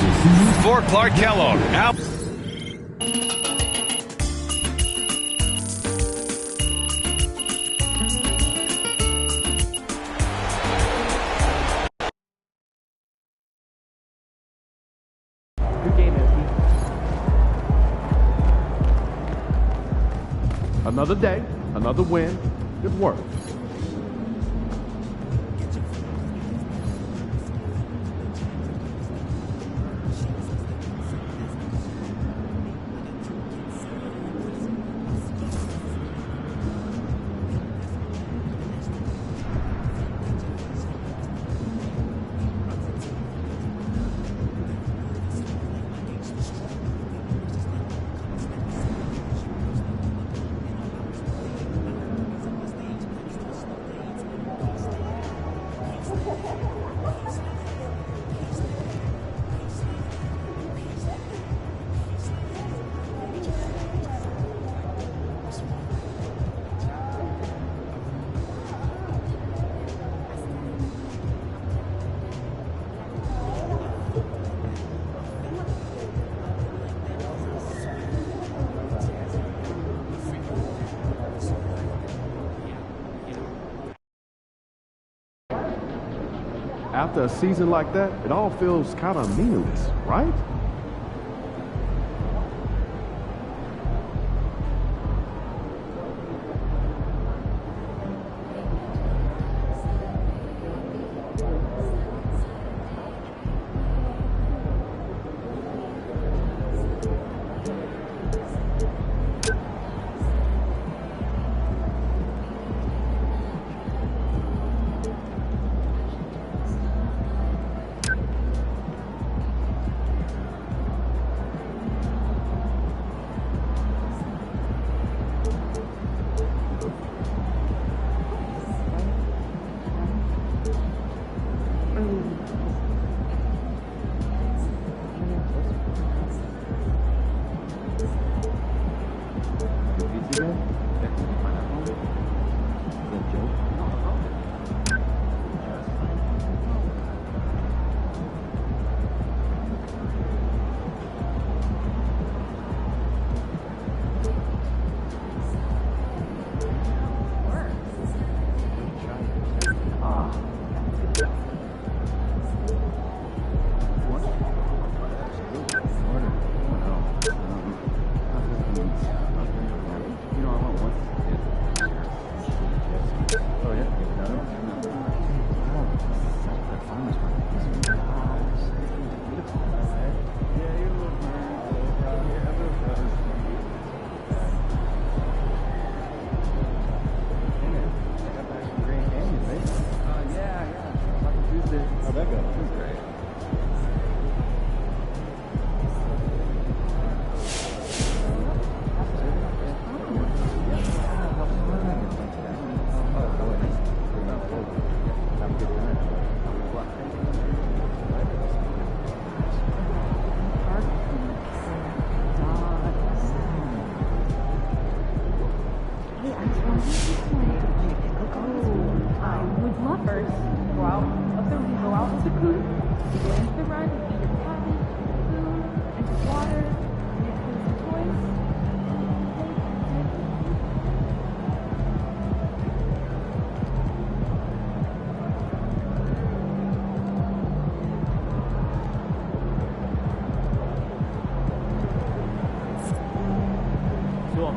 For Clark Kellogg, out. Another day, another win. Good work. After a season like that, it all feels kind of meaningless, right?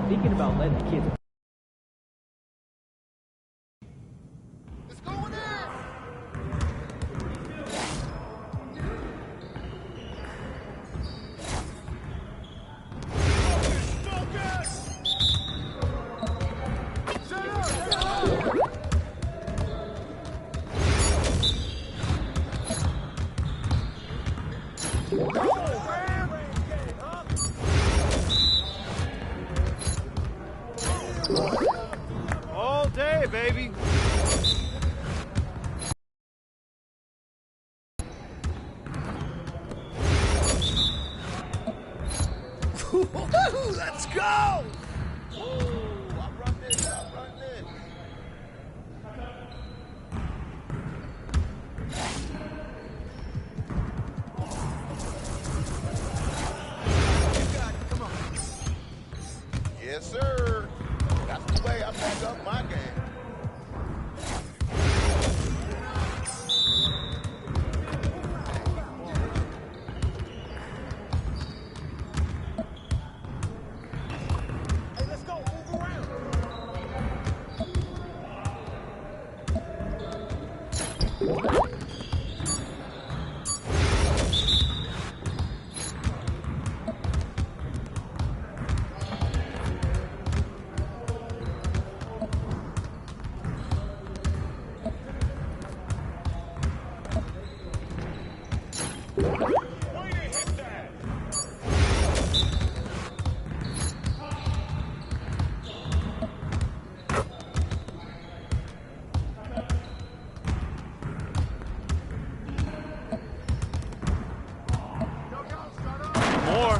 Thinking about letting the kids. It's going in. All day, baby. Let's go! I'm running this. Come on. Yes, sir. That's the way I back up my game. Hey, let's go. Move around. More.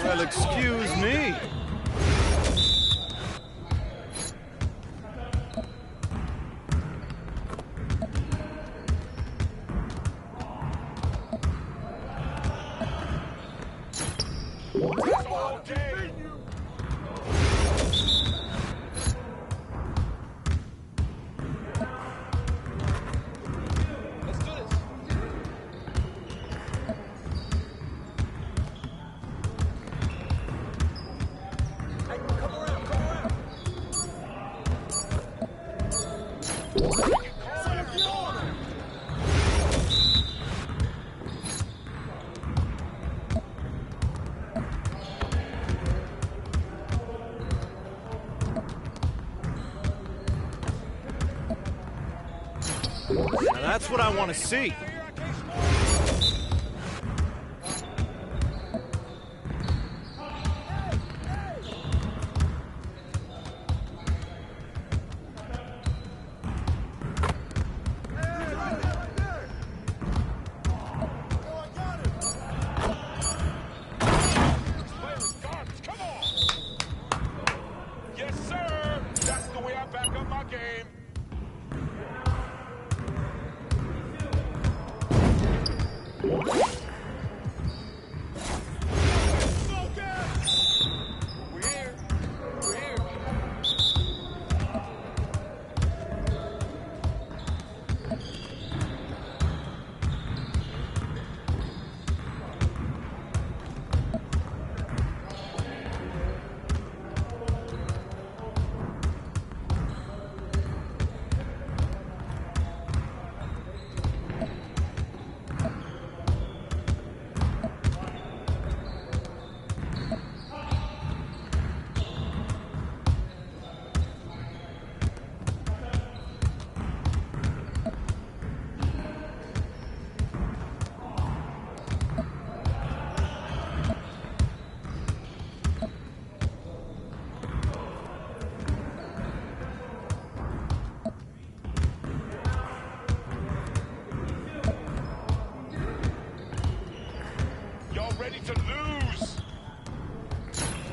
Well, excuse me. Now that's what I want to see.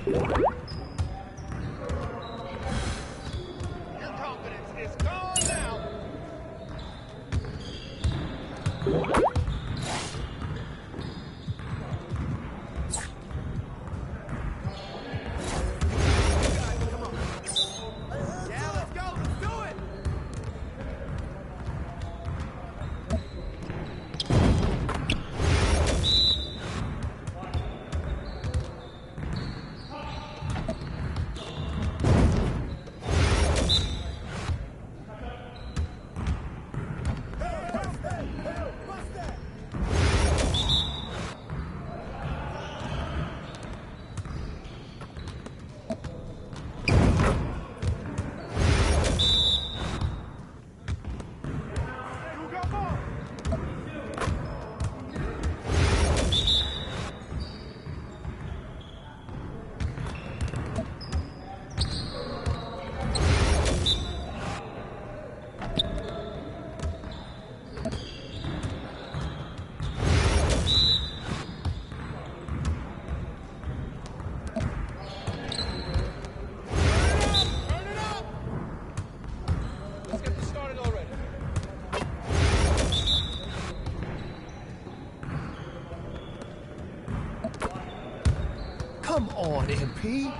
confidence is gone now. Come on, MP.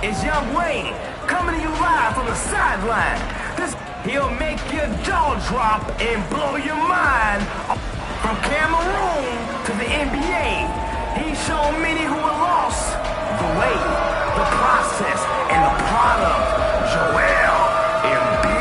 It's Young Wayne coming to you live from the sideline. He'll make your jaw drop and blow your mind. From Cameroon to the NBA, he's shown many who are lost the way, the process, and the product. Joel Embiid.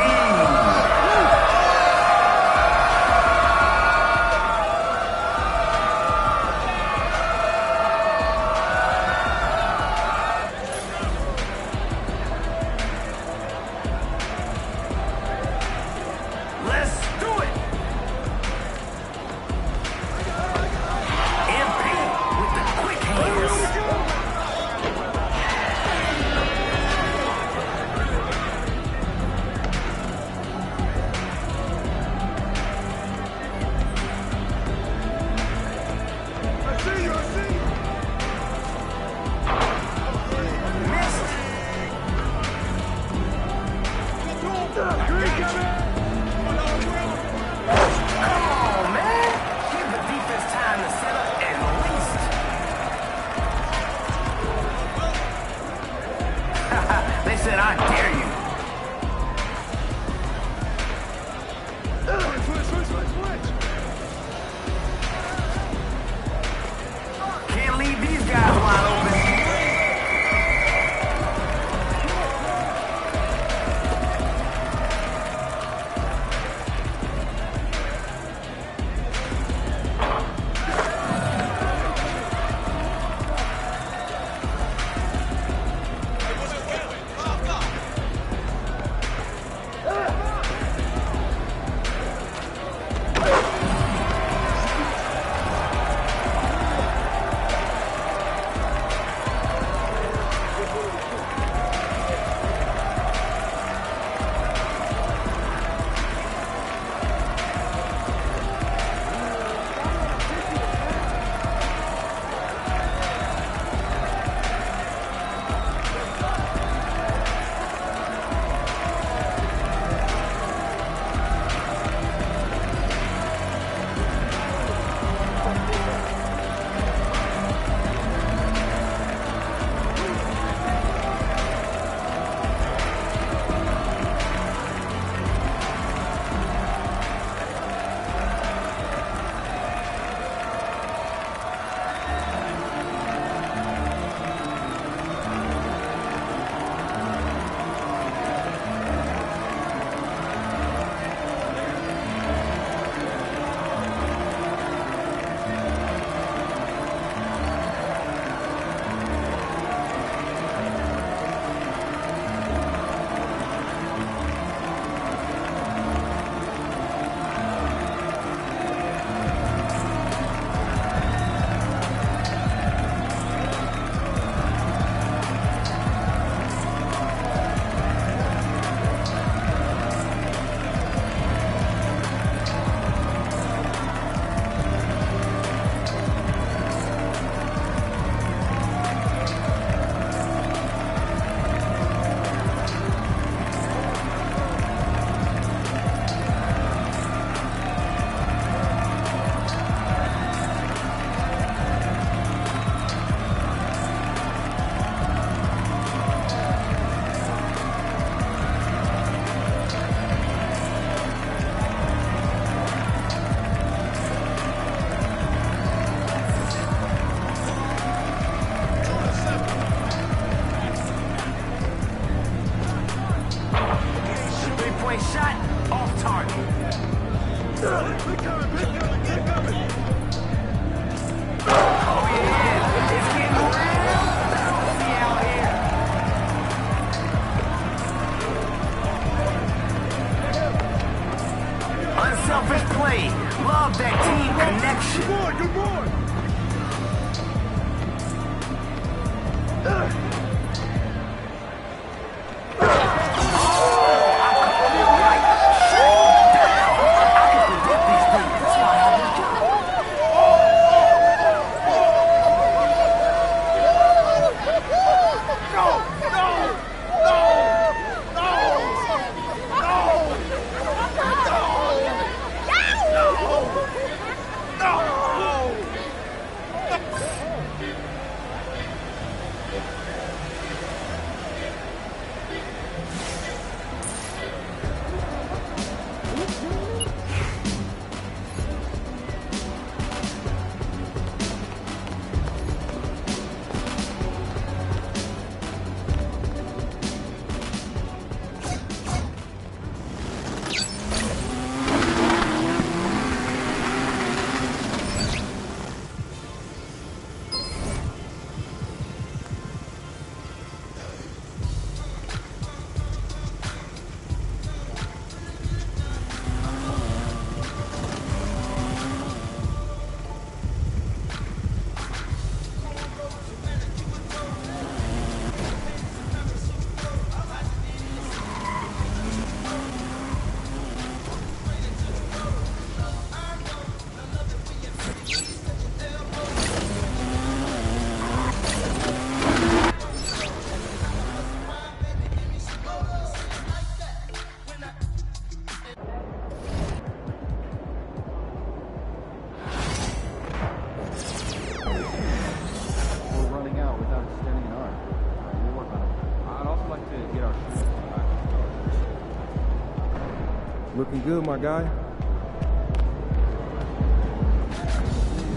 Looking good, my guy.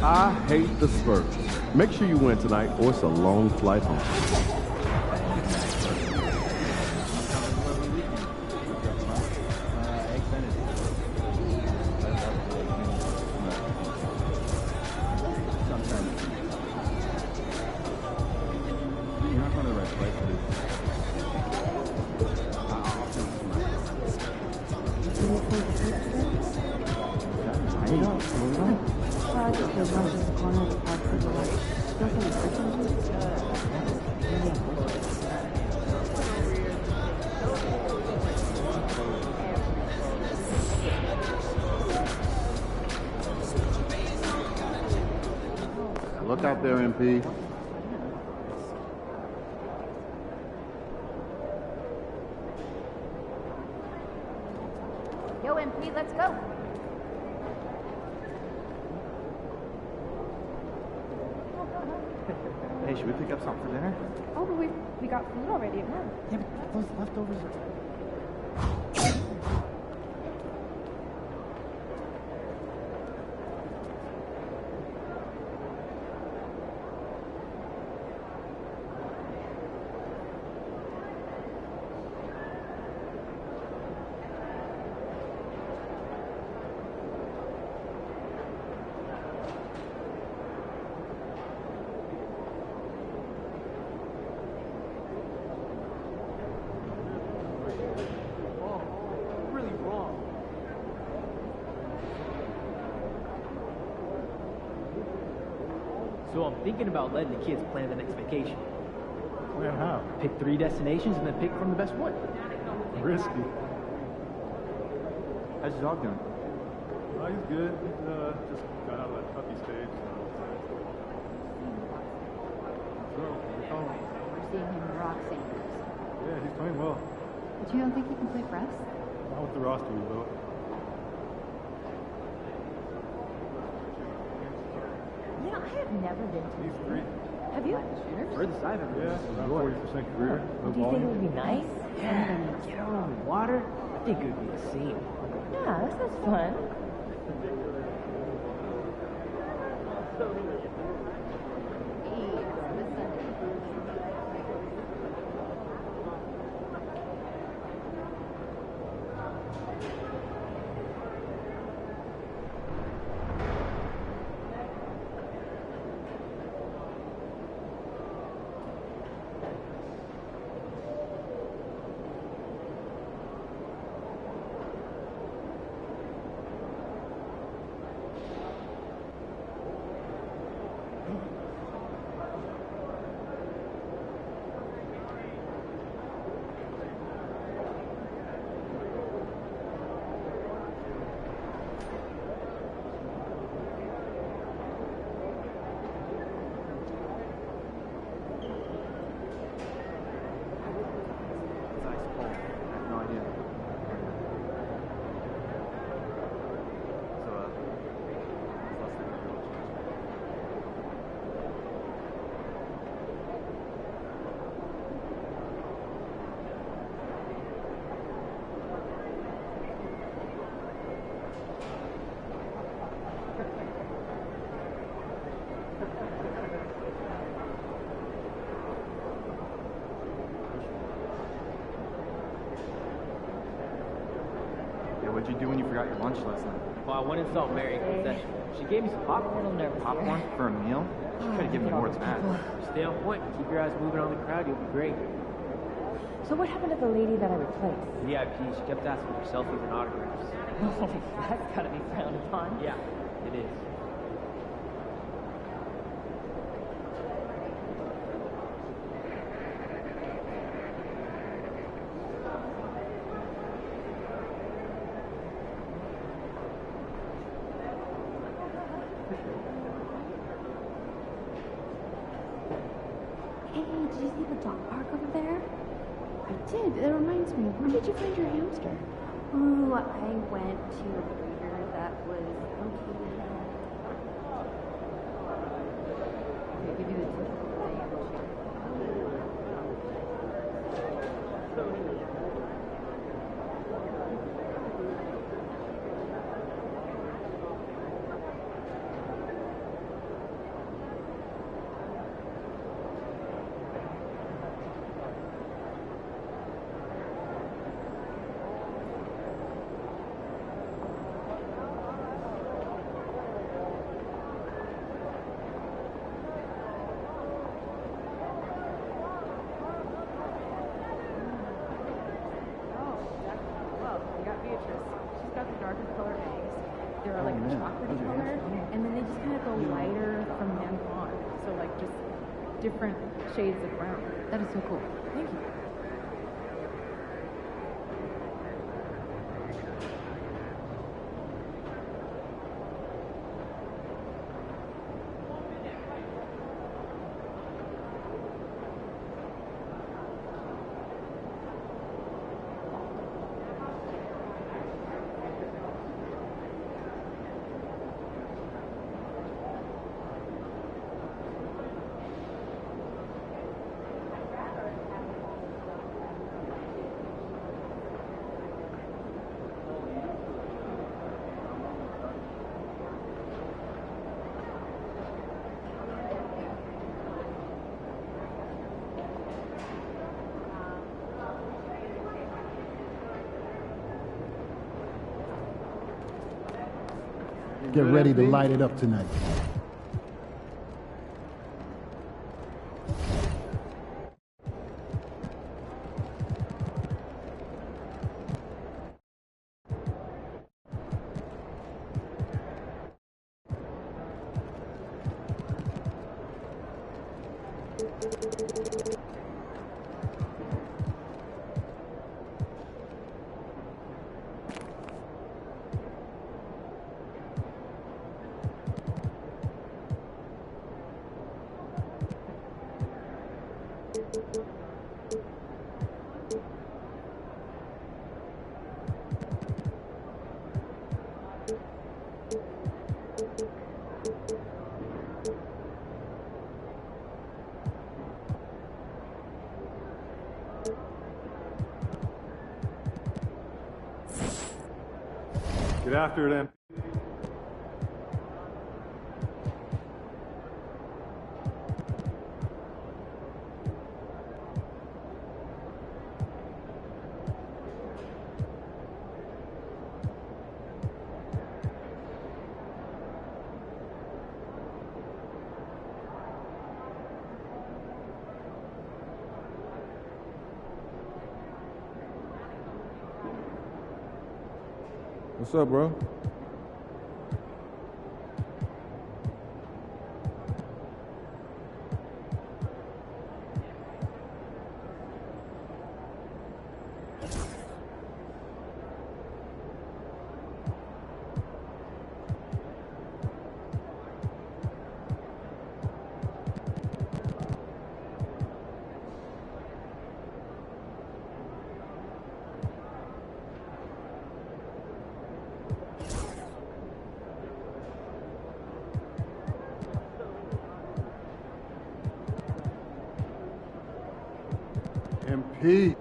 I hate the Spurs. Make sure you win tonight, or it's a long flight home. Look out there, MP. Yo, MP, let's go. Hey, should we pick up something for dinner? Oh, but we got food already at home. Yeah, but those leftovers are... So I'm thinking about letting the kids plan the next vacation. Plan how? Pick 3 destinations and then pick from the best one. Risky. How's your dog doing? Oh, he's good. He's just got out of that puppy stage. So, We're seeing him rock Sanders. yeah, he's playing well. But you don't think he can play for us? Not with the roster we built. You know, I have never been to He's great. Have you? Furthest I've ever Yeah, been. about 40% career. No Do you think it would volume. be nice? Yeah, get out on the water. I think it would be the same. Yeah, that sounds fun. What'd you do when you forgot your lunch last night? Well, I went and saw Mary in concession. She gave me some popcorn. Popcorn for a meal? She could have given you more than that. Stay on point. Keep your eyes moving on the crowd. You'll be great. So what happened to the lady that I replaced? VIP. She kept asking for selfies and autographs. That's gotta be frowned upon. Yeah, it is. Hey, did you see the dog park over there? I did. That reminds me. Where did you find your hamster? Ooh, I went to a breeder that was located. I'll give you the typical range. they're like a chocolatey color, and then they just kind of go lighter from then on. So like just different shades of brown. That is so cool. Thank you. Get ready to light it up tonight. Get after it, MP. What's up, bro? MP.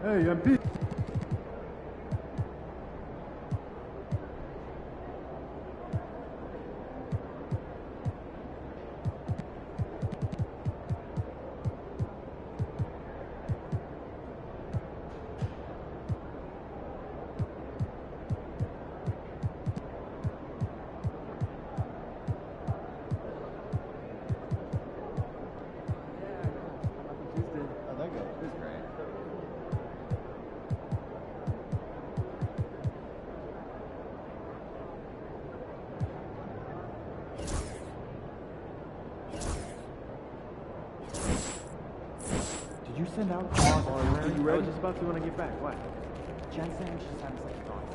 Hey, MP. Did you send out Tom's library? You ready? I was just about to when I get back. What? Jen saying she sends like thoughts.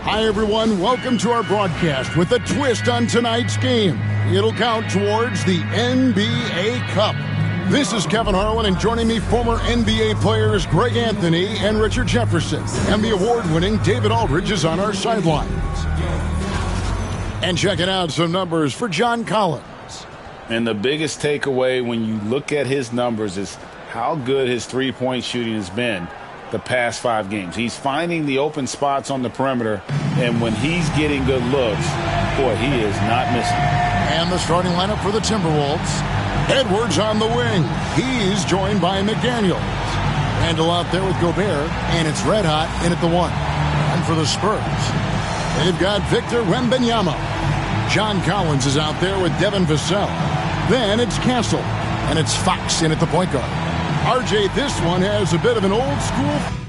Hi, everyone. Welcome to our broadcast with a twist on tonight's game. It'll count towards the NBA Cup. This is Kevin Harlan, and joining me, former NBA players Greg Anthony and Richard Jefferson. And the award-winning David Aldridge is on our sidelines. And checking out some numbers for John Collins. And the biggest takeaway when you look at his numbers is how good his three-point shooting has been the past 5 games. He's finding the open spots on the perimeter, and when he's getting good looks, boy, he is not missing. And the starting lineup for the Timberwolves. Edwards on the wing. He's joined by McDaniels. Randall out there with Gobert, and it's red hot in at the 1. And for the Spurs, they've got Victor Wembanyama. John Collins is out there with Devin Vassell. Then it's Castle, and it's Fox in at the point guard. RJ, this one has a bit of an old school.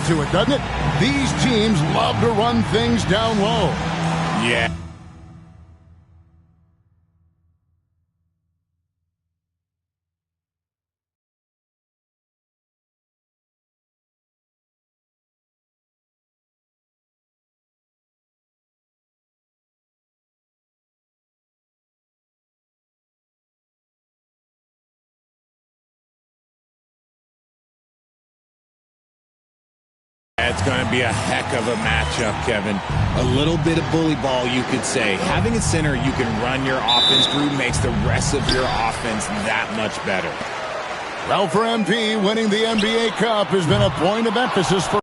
To it, doesn't it? These teams love to run things down low. Yeah. It's going to be a heck of a matchup, Kevin. A little bit of bully ball, you could say. Having a center you can run your offense through makes the rest of your offense that much better. Well, for MP, winning the NBA Cup has been a point of emphasis for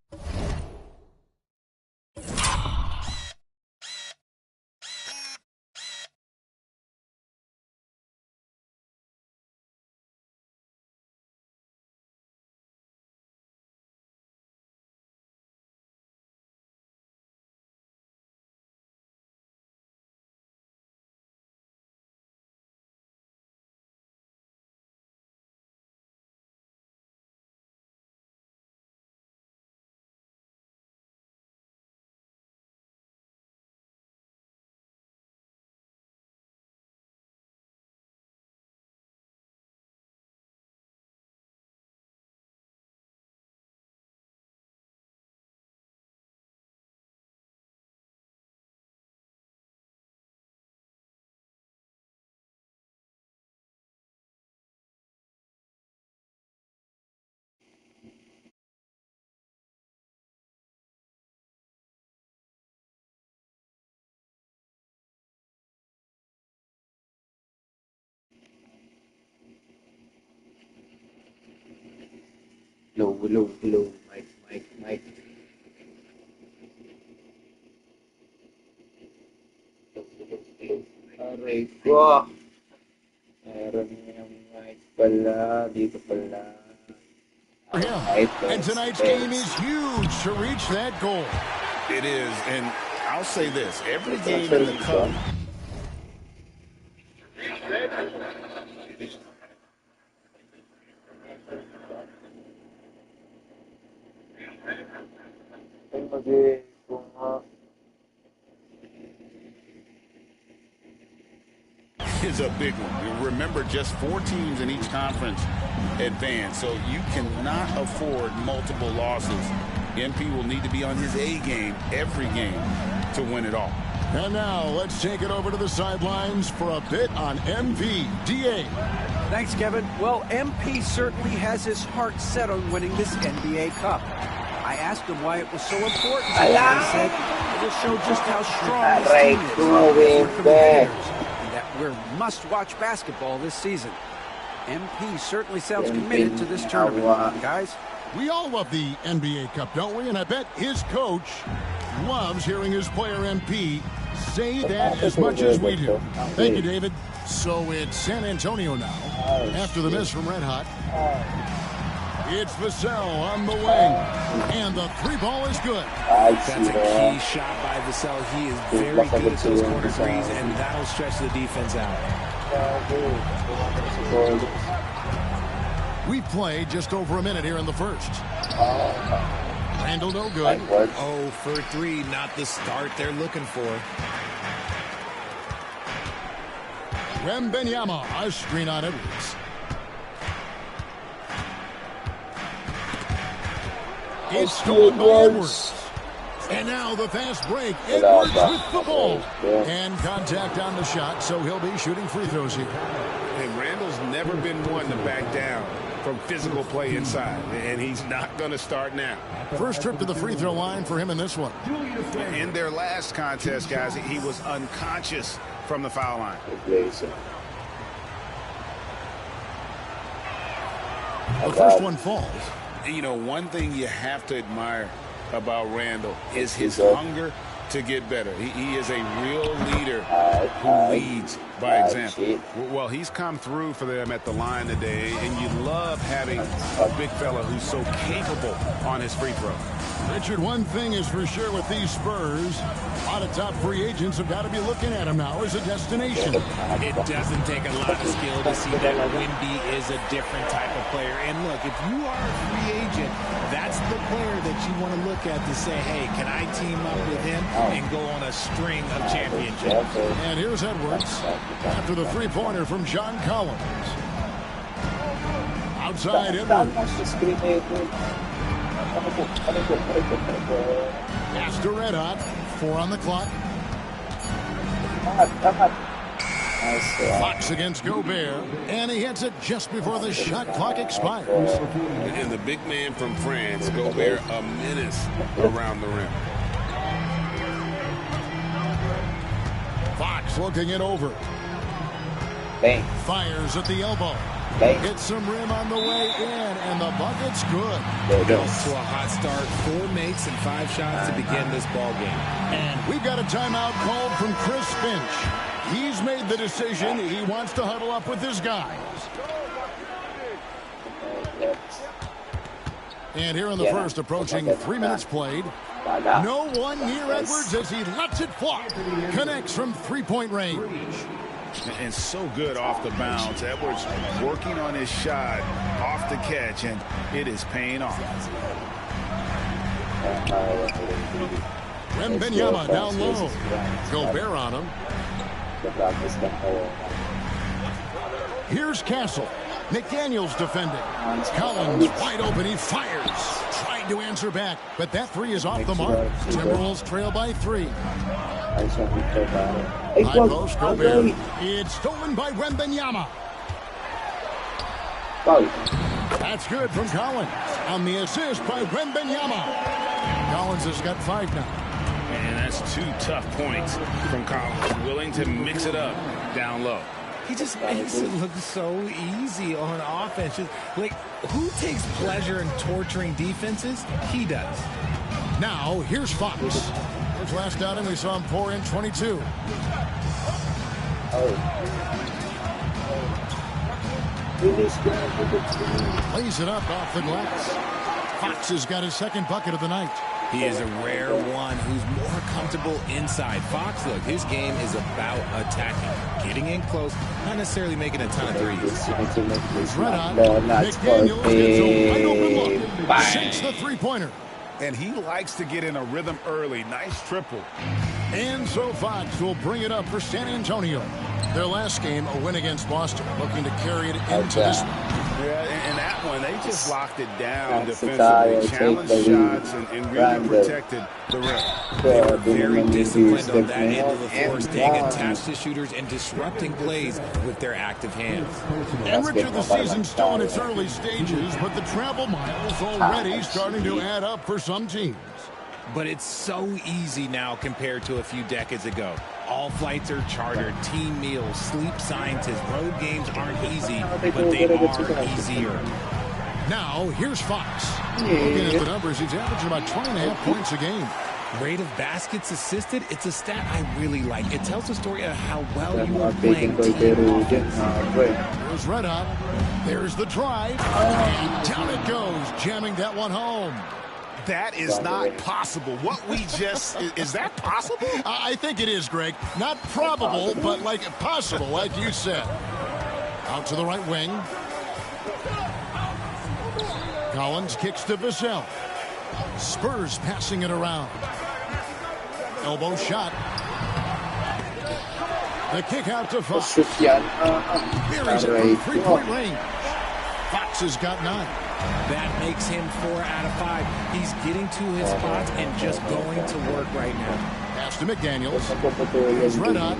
Hello, Mike. Aray ko. Meron yung mic pala. Dito pala. And tonight's game is huge to reach that goal. It is, and I'll say this, every game in the Cup. Is a big one. Remember, just 4 teams in each conference advance, so you cannot afford multiple losses. MP will need to be on his A game every game to win it all. And now let's take it over to the sidelines for a bit on MP. DA. Thanks, Kevin. Well, MP certainly has his heart set on winning this NBA Cup. I asked him why it was so important. He said it will show just how strong this team is. That we're must-watch basketball this season. MP certainly sounds committed to this tournament. Guys, we all love the NBA Cup, don't we? And I bet his coach loves hearing his player MP say that as much as we do. Thank you, David. So it's San Antonio now. After the miss from Red Hot. It's Vassell on the wing. And the 3 ball is good. That's a key shot by Vassell. He is very good at those corner threes, and that'll stretch the defense out. We've played just over a minute here in the first. Randall no good. 0 for 3, not the start they're looking for. Wembanyama, a screen on Edwards. It's stolen by Edwards. And now the fast break. Edwards with the ball. And contact on the shot, so he'll be shooting free throws here. And Randall's never been one to back down from physical play inside, and he's not going to start now. First trip to the free throw line for him in this one. In their last contest, guys, he was unconscious from the foul line. The first one falls. You know, one thing you have to admire about Randall is his hunger to get better. He is a real leader who leads by example. Well, he's come through for them at the line today, and you love having a big fella who's so capable on his free throw. Richard, one thing is for sure with these Spurs, a lot of top free agents have got to be looking at him now as a destination. It doesn't take a lot of skill to see that Wemby is a different type of player. And look, if you are a free agent, that's the player that you want to look at to say, hey, can I team up with him and go on a string of championships? And here's Edwards after the three-pointer from John Collins. Outside Edwards. After Red Hot, 4 on the clock. Fox against Gobert, and he hits it just before the shot clock expires. And the big man from France, Gobert, a menace around the rim. Fox looking it over. Fires at the elbow. Hits some rim on the way in, and the bucket's good. Off to a hot start. 4 makes and 5 shots to begin this ball game. And we've got a timeout called from Chris Finch. He's made the decision. He wants to huddle up with his guys. And here in the first, approaching 3 minutes played. No one near Edwards as he lets it fly. Connects from three-point range. And so good off the bounce. Edwards working on his shot off the catch, and it is paying off. Wembanyama down low. Gobert on him. Here's Castle. McDaniels defending. Collins wide open. He fires. Trying to answer back, but that 3 is off the mark. Timberwolves trail by 3. High post, Gobert. It's stolen by Wembanyama. That's good from Collins. On the assist by Wembanyama. Collins has got 5 now. And that's 2 tough points from Collins. Willing to mix it up down low. He just makes it look so easy on offense. Just, like, who takes pleasure in torturing defenses? He does. Now, here's Fox. His last outing, we saw him pour in 22. Plays it up off the glass. Fox has got his second bucket of the night. He is a rare one who's more comfortable inside. Fox, look, his game is about attacking, getting in close, not necessarily making a ton of threes. It's red hot. McDaniels gets a wide open look. Sinks the three-pointer. And he likes to get in a rhythm early. Nice triple. And so Fox will bring it up for San Antonio. Their last game, a win against Boston, looking to carry it into this one. Yeah, in that one, they just locked it down defensively, challenged shots, and really protected the rim. They were very disciplined on that end of the floor, staying attached to shooters and disrupting plays with their active hands. And Richard, the season's still in its early stages, but the travel miles already starting to add up for some teams. But it's so easy now compared to a few decades ago. All flights are chartered, team meals, sleep scientists. Road games aren't easy, but they are easier. Now, here's Fox. Looking at the numbers, he's averaging about 20.5 points a game. Rate of baskets assisted, it's a stat I really like. It tells the story of how well you are playing team offense. There's red hot. There's the drive. And down it goes, jamming that one home. That is not possible. What we just, is that possible? I think it is, Greg. Not probable, but like possible, like you said. Out to the right wing. Collins kicks to Vassell. Spurs passing it around. Elbow shot. The kick out to Fox. Buries it from three-point range. Fox has got 9. That makes him 4 out of 5. He's getting to his spots and just going to work right now. Pass to McDaniels. Here's red hot.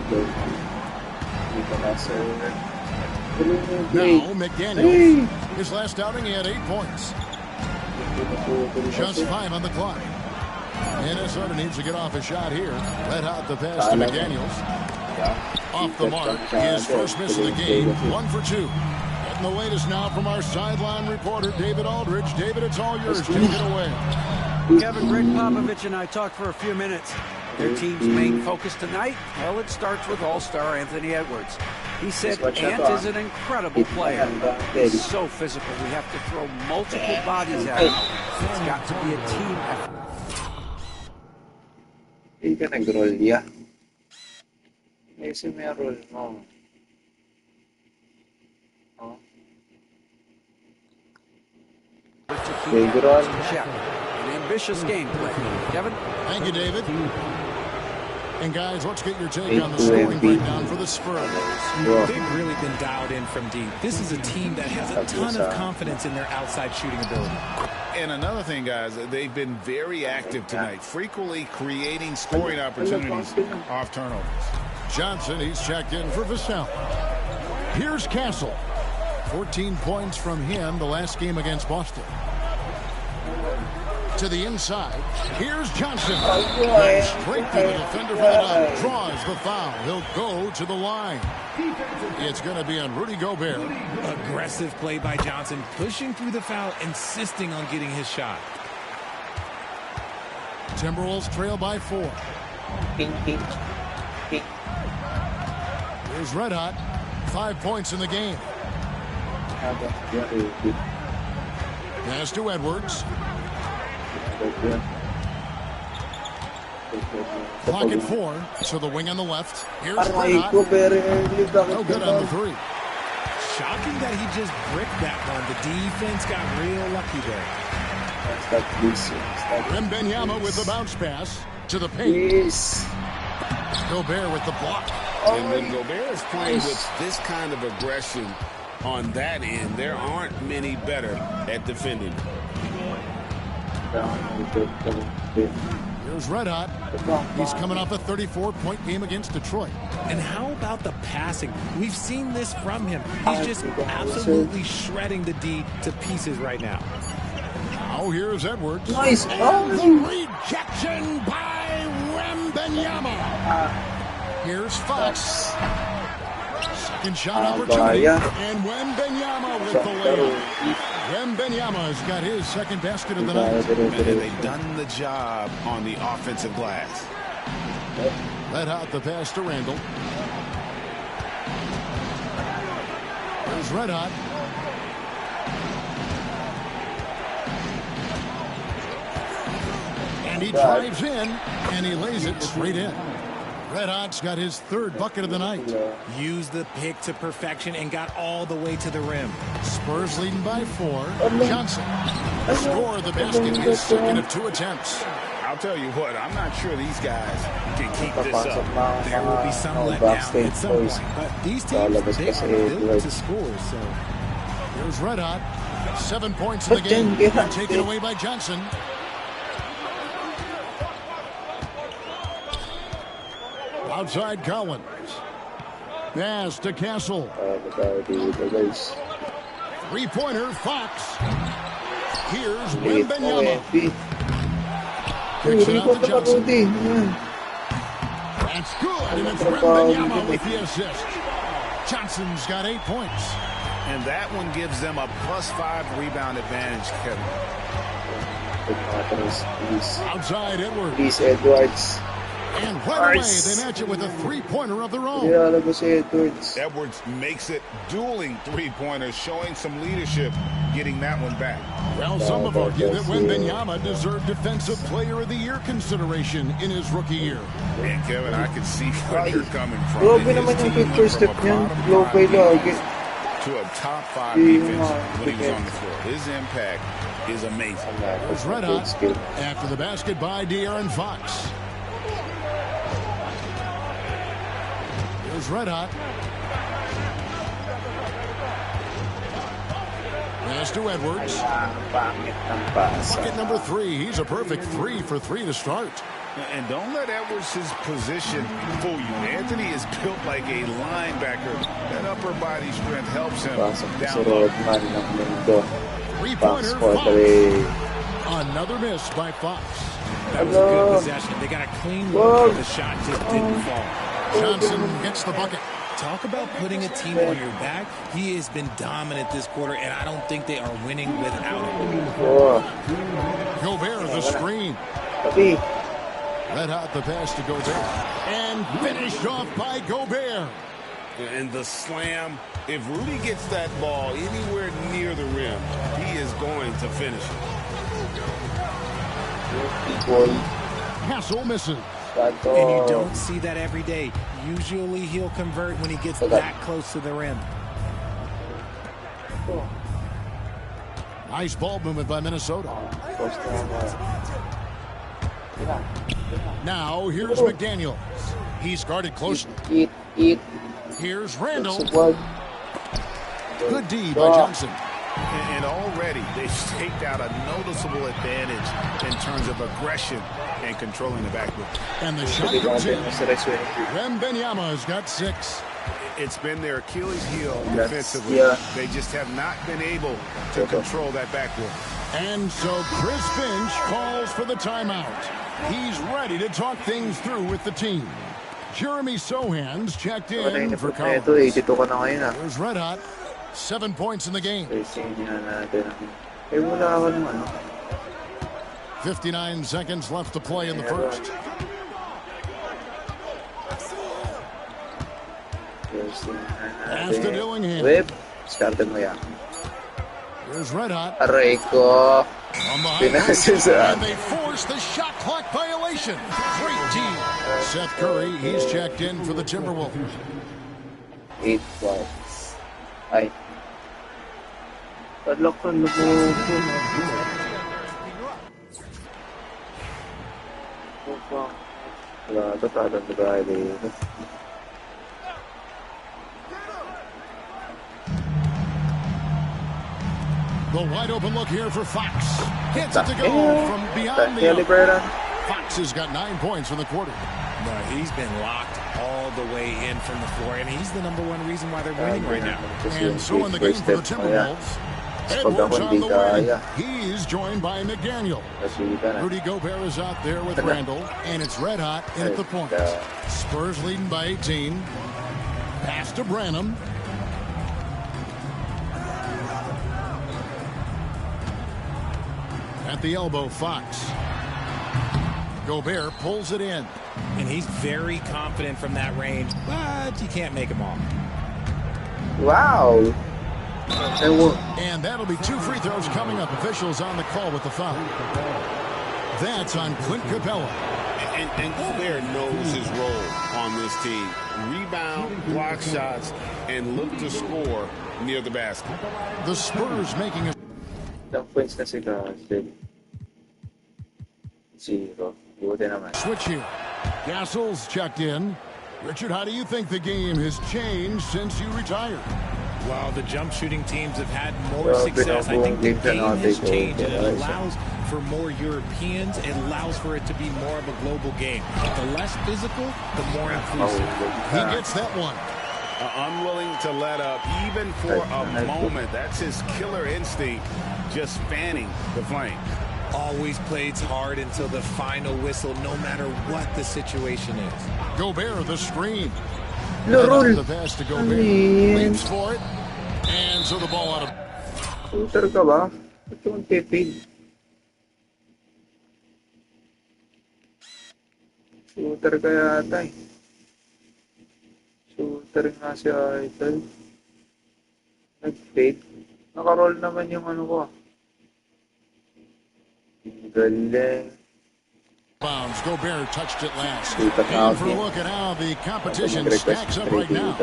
Now McDaniels. His last outing, he had 8 points. Just 5 on the clock. Minnesota needs to get off a shot here. Red hot the pass to McDaniels. Off the mark. His first miss of the game. 1 for 2. The latest now from our sideline reporter, David Aldridge. David, it's all yours. Take it away. Kevin, Greg Popovich and I talked for a few minutes. Their team's main focus tonight, well, it starts with all-star Anthony Edwards. He said Ant is an incredible player. He's so physical. We have to throw multiple bodies at him. It's got to be a team effort. Ikan nag-roll ya. Kasi may roll mo. An ambitious gameplay. Kevin? Thank you, David. And guys, let's get your take on the scoring breakdown for the Spurs. They've really been dialed in from deep. This is a team that has a ton of confidence in their outside shooting ability. And another thing, guys, they've been very active tonight, frequently creating scoring opportunities off turnovers. Johnson, he's checked in for Vassell. Here's Castle. 14 points from him the last game against Boston. To the inside. Here's Johnson. Goes straight to the defender for the dunk. Draws the foul. He'll go to the line. It's going to be on Rudy Gobert. Aggressive play by Johnson, pushing through the foul, insisting on getting his shot. Timberwolves trail by 4. Here's Red Hot. 5 points in the game. Pass to Edwards. Clock at 4. So the wing on the left. Here's Red Hot. No good on the 3. Shocking that he just bricked that one. The defense got real lucky there. Wembanyama with the bounce pass to the paint. Gobert with the block. And when Gobert is playing with this kind of aggression on that end, there aren't many better at defending. Here's Red Hot. He's coming off a 34-point game against Detroit. And how about the passing? We've seen this from him. He's just absolutely shredding the D to pieces right now. Now here's Edwards. Nice. And the rejection by Wembanyama. Here's Fox. Second shot opportunity. And Wembanyama with the layup. Wembanyama's got his second basket of the night. And they've done the job on the offensive glass. Let out the pass to Randall. There's Red Hot. And he drives in, and he lays it straight in. Red Hot's got his third bucket of the night. Used the pick to perfection and got all the way to the rim. Spurs leading by 4. Johnson score the basket his second of 2 attempts. I'll tell you what, I'm not sure these guys can keep this up. There will be some letdown at some point, but these teams, they are built to score. So here's Red Hot, 7 points in the game, and taken away by Johnson. Outside Collins. Pass to Castle. Three-pointer, Fox. Here's Wembanyama. Kicks it out to Johnson. That's good, and it's Wembanyama with the assist. Johnson's got 8 points. And that one gives them a +5 rebound advantage, Kevin. Outside Edwards. Peace, Edwards. And right away, they match it with a three-pointer of their own. Edwards makes it dueling three-pointers, showing some leadership, getting that one back. Well, some have argued that Wembanyama deserved Defensive Player of the Year consideration in his rookie year. And Kevin, I can see where you're coming from. Grabe naman yung quick first step niyan. Low play lagi. To a top 5 defense when he was on the floor. His impact is amazing. It's Red Hot after the basket by De'Aaron Fox. Here's Red Hot. Pass to Edwards. Bucket number 3. He's a perfect 3 for 3 to start. And don't let Edwards' position fool you. Anthony is built like a linebacker. That upper body strength helps him down low. Three-pointer, Fox. Another miss by Fox. That was a good possession. They got a clean look, but the shot just didn't fall. Johnson gets the bucket. Talk about putting a team on your back. He has been dominant this quarter, and I don't think they are winning without him. Gobert, the screen. Red Hot the pass to Gobert. And finished off by Gobert. And the slam. If Rudy gets that ball anywhere near the rim, he is going to finish it. Hassel misses. And you don't see that every day. Usually he'll convert when he gets that close to the rim. Nice ball movement by Minnesota. Now here's McDaniels. He's guarded closely. Here's Randall. Good D by Johnson. And already they've staked out a noticeable advantage in terms of aggression and controlling the backboard. And the shot goes in. Wembanyama's got 6. It's been their Achilles heel defensively. They just have not been able to control that backboard. And so Chris Finch calls for the timeout. He's ready to talk things through with the team. Jeremy Sohan's checked in for Collins. There's Red Hot. 7 points in the game. 59 seconds left to play in the first. Pass to Dillingham. Here's Red Hot. Aray ko. And they force the shot clock violation. Great team. Seth Curry, he's checked in for the Timberwolves. 8 points. Ay. Padlock ko na po. Wala, tatadang na tayo. The wide open look here for Fox. Hits it to go from beyond the arc. Fox has got 9 points in the quarter. No, he's been locked all the way in from the floor, and he's the #1 reason why they're winning right now. And so in the game for the Timberwolves, Edwards on the wing. He's joined by McDaniel. Rudy Gobert is out there with Randall, and it's Red Hot in at the point. Spurs leading by 18. Pass to Branham. At the elbow, Fox. Gobert pulls it in. And he's very confident from that range, but you can't make him all. Wow. And that'll be 2 free throws coming up. Officials on the call with the foul. That's on Clint Capella. And Gobert knows his role on this team. Rebound, block shots, and look to score near the basket. The Spurs making a... points na sila. 0. Buti naman. Switch here. Gassol's checked in. Richard, how do you think the game has changed since you retired? While the jump shooting teams have had more success, I think the game has changed. It allows for more Europeans. It allows for it to be more of a global game. The less physical, the more inclusive. He gets that one. Unwilling to let up, even for a moment. That's his killer instinct, just fanning the flame. Always plays hard until the final whistle, no matter what the situation is. Gobert, the screen. The pass to Gobert. Leaps for it. And so the ball out of... Shooter ka ba? Ba't yung tipid? Shooter ka yata eh. Shooter nga si Idol. Nag-fade. Naka-roll naman yung ano ko. Galing. Bounds. Gobert touched it last. And for a look at how the competition stacks up right now.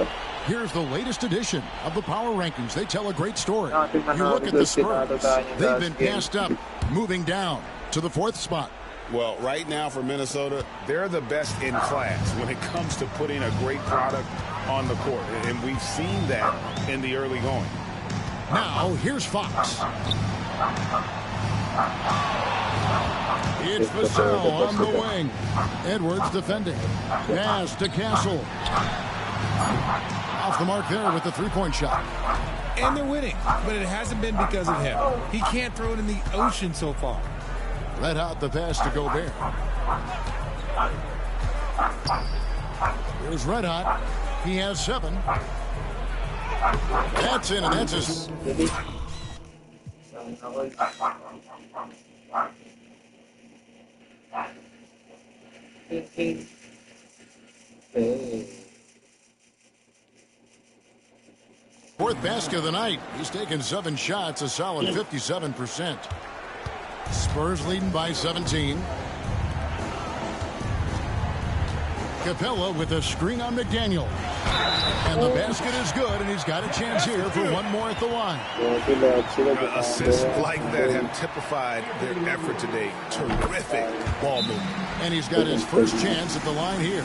Here's the latest edition of the Power Rankings. They tell a great story. You look at the Spurs. They've been passed up, moving down to the 4th spot. Well, right now for Minnesota, they're the best in class when it comes to putting a great product on the court. And we've seen that in the early going. Now, here's Fox. It's Vassell on the wing. Edwards defending. Pass to Castle. Off the mark there with the 3-point shot. And they're winning, but it hasn't been because of him. He can't throw it in the ocean so far. Let out the pass to Gobert. Here's Red Hot. He has 7. That's in, and that's his... Fourth basket of the night. He's taken 7 shots, a solid 57%. Spurs leading by 17. Capella with a screen on McDaniel. And the basket is good, and he's got a chance here for one more at the line. Assists like that have typified their effort today. Terrific ball movement. And he's got his first chance at the line here.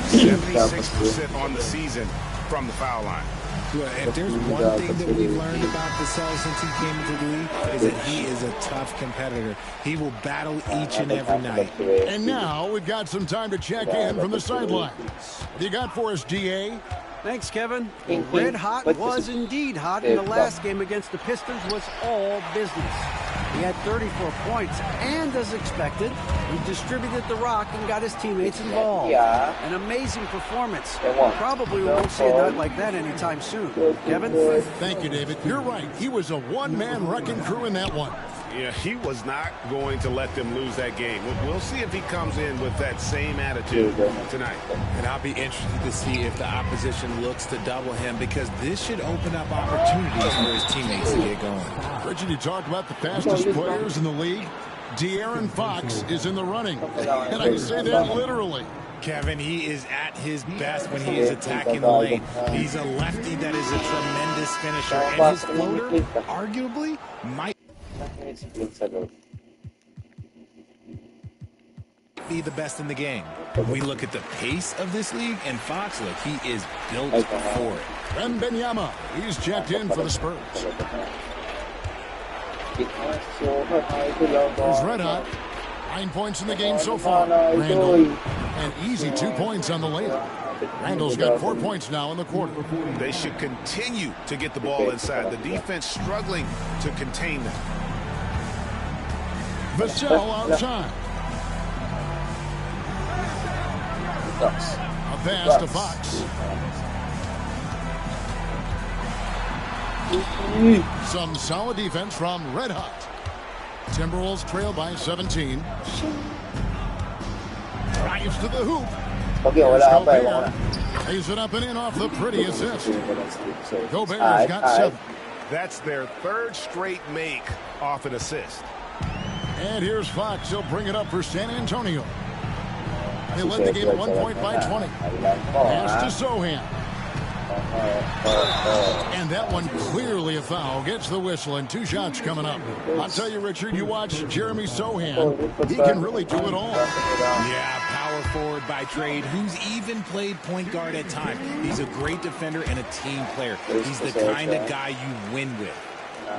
76% on the season from the foul line. Well, if there's one thing that we've learned about Vassell since he came into the league, is that he is a tough competitor. He will battle each and every night. And now we've got some time to check in from the sidelines. What you got for us, DA? Thanks, Kevin. Red Hot was indeed hot, and the last game against the Pistons was all business. He had 34 points, and as expected, he distributed the rock and got his teammates involved. An amazing performance. Probably won't see a night like that anytime soon. Kevin? Thank you, David. You're right. He was a one-man wrecking crew in that one. Yeah, he was not going to let them lose that game. We'll see if he comes in with that same attitude tonight. And I'll be interested to see if the opposition looks to double him, because this should open up opportunities for his teammates to get going. Richard, you talked about the fastest players in the league. De'Aaron Fox is in the running. And I say that literally. Kevin, he is at his best when he is attacking the lane. He's a lefty that is a tremendous finisher. And his floater, arguably, might be the best in the game. We look at the pace of this league, and Fox, look, he is built for it. Wembanyama, he's checked in for the Spurs. There's Red Hot. 9 points in the game so far. Randall, an easy 2 points on the layup. Randall's got 4 points now in the quarter. They should continue to get the ball inside. The defense struggling to contain them. Vassell outside. A pass to Fox. Some solid defense from Red Hot. Timberwolves trail by 17. Drives to the hoop. Here's Gobert. Lays it up and in off the pretty assist. Gobert's got 7. That's their 3rd straight make off an assist. And here's Fox. He'll bring it up for San Antonio. They led the game at 1 point by 20. Pass to Sohan. And that one clearly a foul. Gets the whistle and 2 shots coming up. I'll tell you, Richard, you watch Jeremy Sohan. He can really do it all. Yeah, power forward by trade, who's even played point guard at times. He's a great defender and a team player. He's the kind of guy you win with.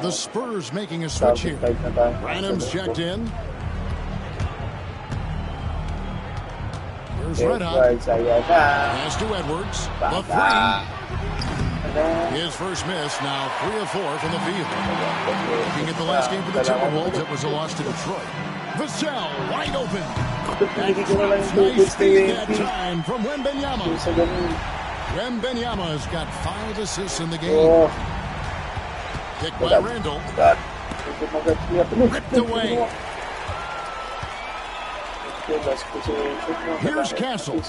The Spurs making a switch here. Branham's checked in. Here's Red Hot. Pass to Edwards. The 3. His first miss, now 3 of 4 from the field. Looking at the last game for the Timberwolves, it was a loss to Detroit. Vassell wide open. Nice feed that time from Wembanyama. Wembanyama's got 5 assists in the game. Kick by Randall. Ripped away. Here's Castle.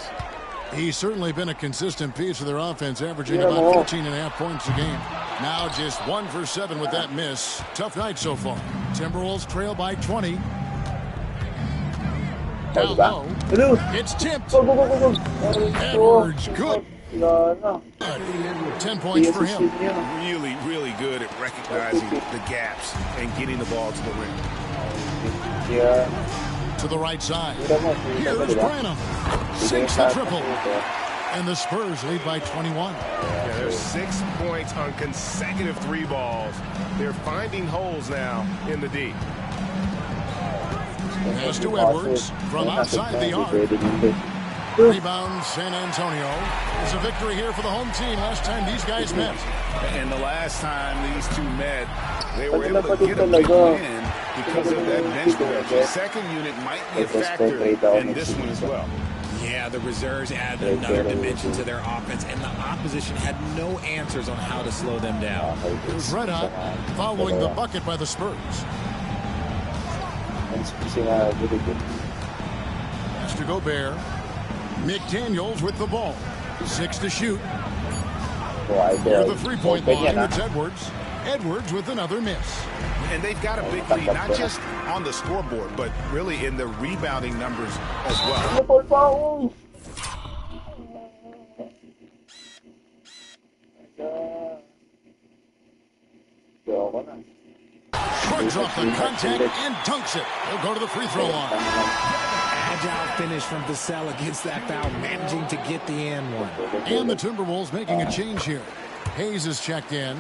He's certainly been a consistent piece of their offense, averaging about 14.5 points a game. Now just 1 for 7 with that miss. Tough night so far. Timberwolves trail by 20. Down low. It's tipped. Edwards, good. 10 points for him. Really, really good at recognizing the gaps and getting the ball to the rim. To the right side. Here's Branham. Sinks the triple. And the Spurs lead by 21. Yeah, there's 6 points on consecutive 3 balls. They're finding holes now in the D. Pass to Edwards from outside the arc. Rebound San Antonio. It's a victory here for the home team. Last time these guys met. And the last time these two met, they were able to get a big win because of that bench pressure. The second unit might be a factor in this one as well. Yeah, the reserves added another dimension to their offense, and the opposition had no answers on how to slow them down. Here's Red Hot following the bucket by the Spurs. Pass to Gobert. McDaniels with the ball. 6 to shoot. Near the 3-point line, it's Edwards. Edwards with another miss. And they've got a big lead, not just on the scoreboard, but really in the rebounding numbers as well. Shrugs off the contact and dunks it. He'll go to the free throw line. Agile finish from Vassell against that foul, managing to get the and one. And the Timberwolves making a change here. Hayes is checked in.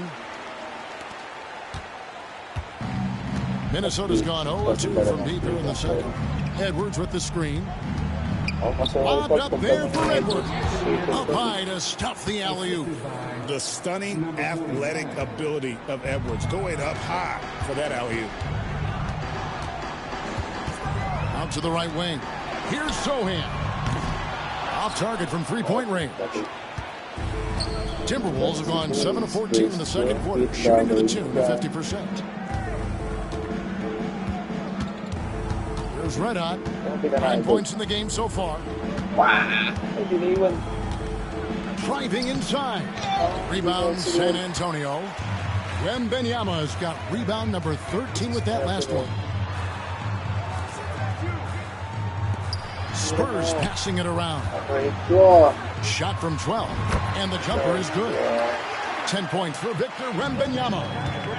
Minnesota's gone 0-2 from deep here in the second. Edwards with the screen. Lobbed up there for Edwards. Up high to stuff the alley-oop. The stunning athletic ability of Edwards going up high for that alley-oop. Out to the right wing. Here's Sohan. Off target from 3-point range. Timberwolves have gone 7 of 14 in the second quarter, shooting to the tune of 50%. Here's Red Hot. 9 points in the game so far. Driving inside. Rebound San Antonio. Wembanyama's got rebound number 13 with that last one. Spurs passing it around. Shot from 12. And the jumper is good. 10 points for Victor Wembanyama.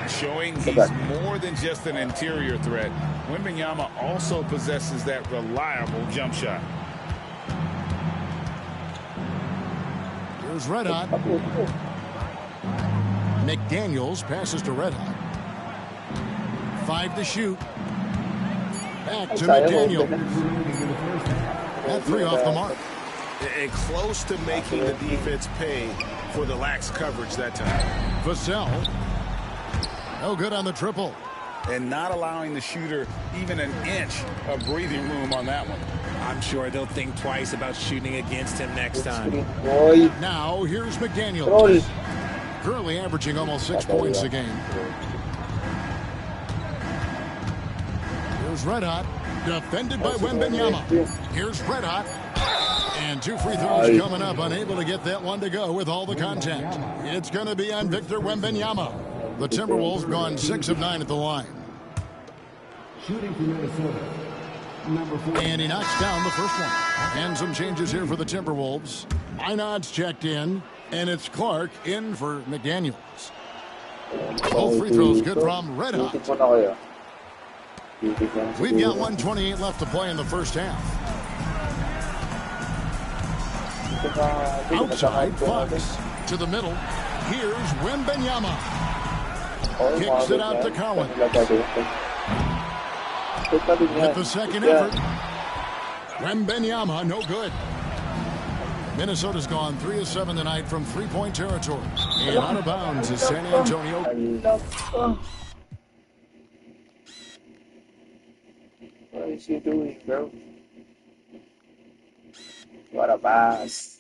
Showing he's more than just an interior threat. Wembanyama also possesses that reliable jump shot. Here's Red Hot. McDaniels passes to Red Hot. 5 to shoot. Back to McDaniels. That 3 off the mark. And close to making the defense pay for the lax coverage that time. Vassell. No good on the triple. And not allowing the shooter even an inch of breathing room on that one. I'm sure they'll think twice about shooting against him next time. Now here's McDaniels. Currently averaging almost 6 points a game. Here's Red Hot, defended by Wembanyama. Here's Red Hot. And 2 free throws coming up, unable to get that one to go with all the contact. It's going to be on Victor Wembanyama. The Timberwolves gone 6 of 9 at the line. Shooting for Minnesota. And he knocks down the first one. And some changes here for the Timberwolves. Inod's checked in, and it's Clark in for McDaniels. Both free throws good from Red Hot. We've got 1:28 left to play in the first half. Outside, Fox to the middle. Here's Wembanyama. Kicks it out to Collins. With the second effort. Wembanyama, no good. Minnesota's gone 3 of 7 tonight from three-point territory. And out of bounds is San Antonio. What is he doing, bro? What a pass.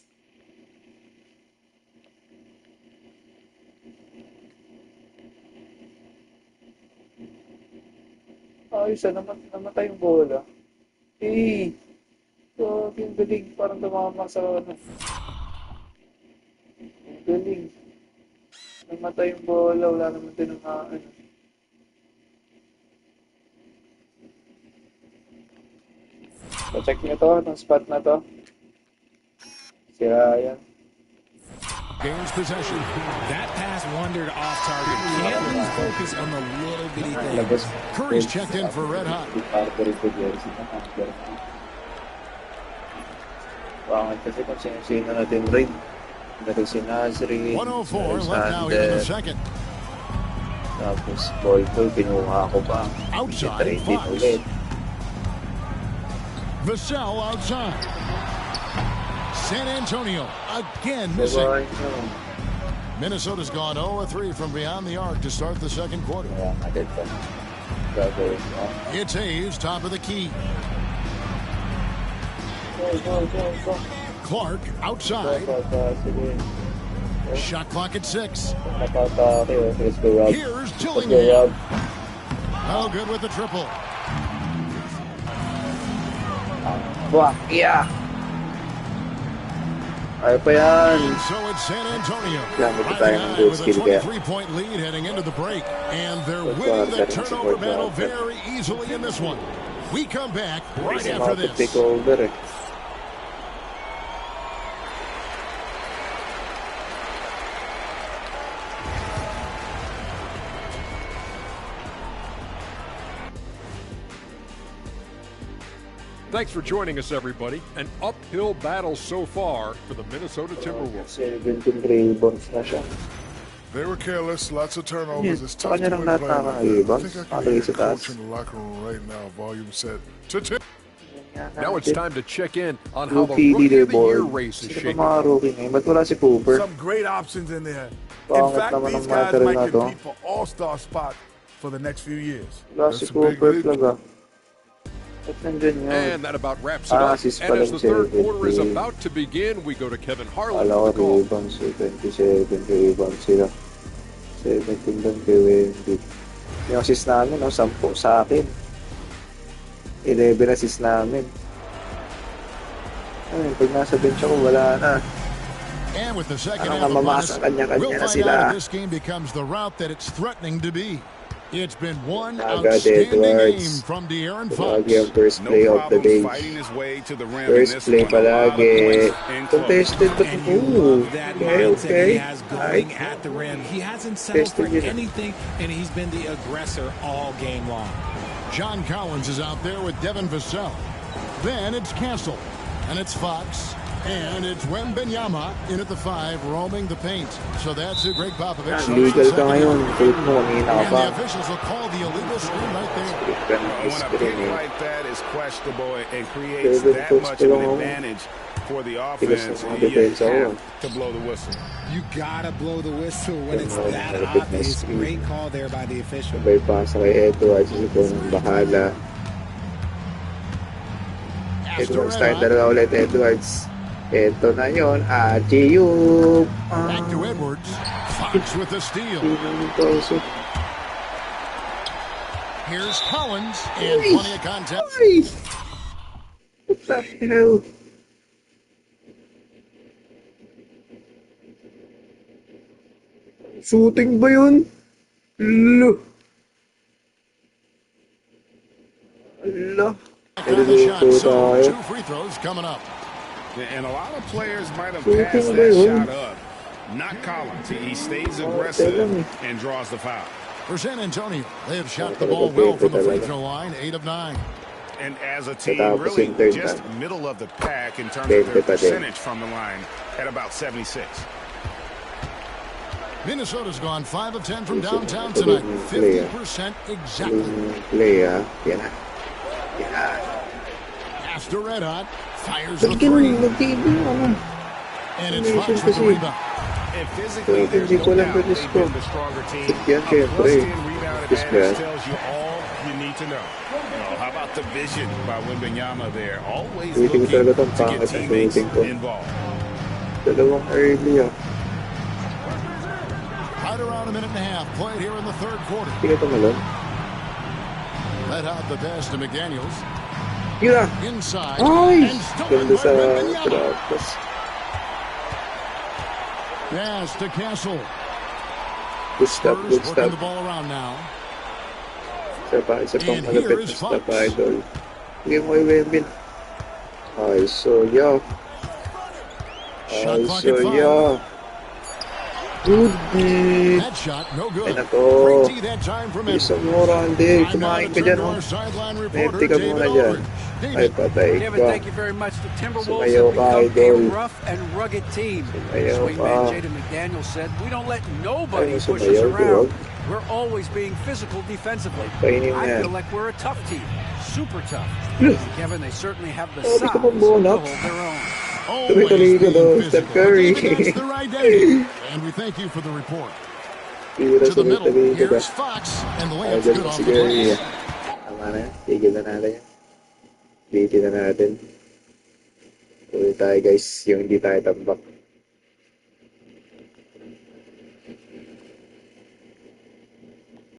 Ayos namatay yung bola. Eh, so, yung galing, parang tumama sa ano. Yung galing. Namatay yung bola, wala naman tinamaan. So, check nyo to, itong spot na to. Sira yan. Gains possession. That pass wandered off target. Can't lose focus on the little bitty things. Curry's checked in for Red Hot. Pangit kasi kung sino natin raid. Dahil si Nazri. 104 left now here in the second. Tapos Boy, pinuha ko pa. Outside, Fox. Vassell outside. San Antonio again missing. Minnesota's gone 0-3 from beyond the arc to start the second quarter. It's Hayes, top of the key. Clark outside. Shot clock at 6. Here's Dillingham. Oh, good with the triple. Yeah. Ay pa yan. So it's San Antonio. Gamit tayo ng good skill kaya. 23-point lead heading into the break. And they're winning the turnover battle very easily in this one. We come back right after this. Take over. Thanks for joining us, everybody. An uphill battle so far for the Minnesota Timberwolves. They were careless, lots of turnovers. It's tough to win I play. I think I can hear the coach in the locker room right now. Volume set to 10. Now it's time to check in on how the Rookie of the Year race is shaping up. Some great options in there. In fact, these guys might compete for all-star spot for the next few years. That's a big league. And that about wraps it up. And as the third quarter is about to begin, we go to Kevin Harlan for the call. 17-20. Yung assist namin, 10 sa akin. 11 assist namin. Ayun, pag nasa bench ako, wala na. And with the second half of bonus, we'll find out if this game becomes the route that it's threatening to be. It's been one outstanding game from De'Aaron Fox. First play of the day. First play palagi. Contested but that mindset he has going at the rim. He hasn't settled for anything, and he's been the aggressor all game long. John Collins is out there with Devin Vassell. Then it's Castle, and it's Fox, and it's Wembanyama in at the 5, roaming the paint. So that's who Greg Popovich. Legal ka ngayon. And the officials will call the illegal screen right there. When a pick like that is questionable and creates that much of an advantage for the offense, you have to blow the whistle. You gotta blow the whistle when it's that obvious. Great call there by the official. Sabay pasa kay Edwards. Ito ng bahala. Edwards, tayo talaga ulit, Edwards. Ito na yun. G.U. Back to Edwards. Fox with the steal. Here's Collins, and plenty of contact. What the hell? Shooting ba yun? Lo. Allah. So 2 free throws coming up. And a lot of players might have passed that shot up. Not Collins. He stays aggressive and draws the foul. For San Antonio, they have shot the ball well from the free throw line, 8 of 9. And as a team, really just middle of the pack in terms of their percentage from the line at about 76. Minnesota's gone 5 of 10 from downtown tonight, 50% exactly. After Red Hot, fires the 3. And it's Fox with the rebound. And physically, there's no doubt they've been the stronger team. A +10 rebound advantage tells you all you need to know. How about the vision by Wembanyama there? Always looking to get teammates involved. Right around a minute and a half played here in the third quarter. Let out the pass to McDaniels. Inside. And stolen by Wembanyama. Pass to Castle. Spurs working the ball around now. Isa pang malapit na step idol. Hindi mo i-win. Ay, so yeah. Ay, so yeah. That shot, no good. Ay, nako. Isa mo, Randy. Kumain ka dyan, oh. Nenti ka muna dyan. Ay, patay Kevin, ka. thank you very much. The Timberwolves Sumayaw have ka, become idol. a rough and rugged team. Sumayaw Swingman ka. Jaden McDaniel said, we don't let nobody Ay, push us sumayaw, around. duwag. We're always being physical defensively. Kainin mo I yan. feel like we're a tough team. Super tough. Ugh. And Kevin, they certainly have the Oh, size gusto to mong hold bonus. their own. Tuloy-tuloy ko daw, Steph Curry. That's the right day. And we thank you for the report. To the middle, here's Fox, and the layup's good off the glass. Tama na, tigil na natin yan. Bitin na natin. Tuloy tayo guys, yung hindi tayo tambak.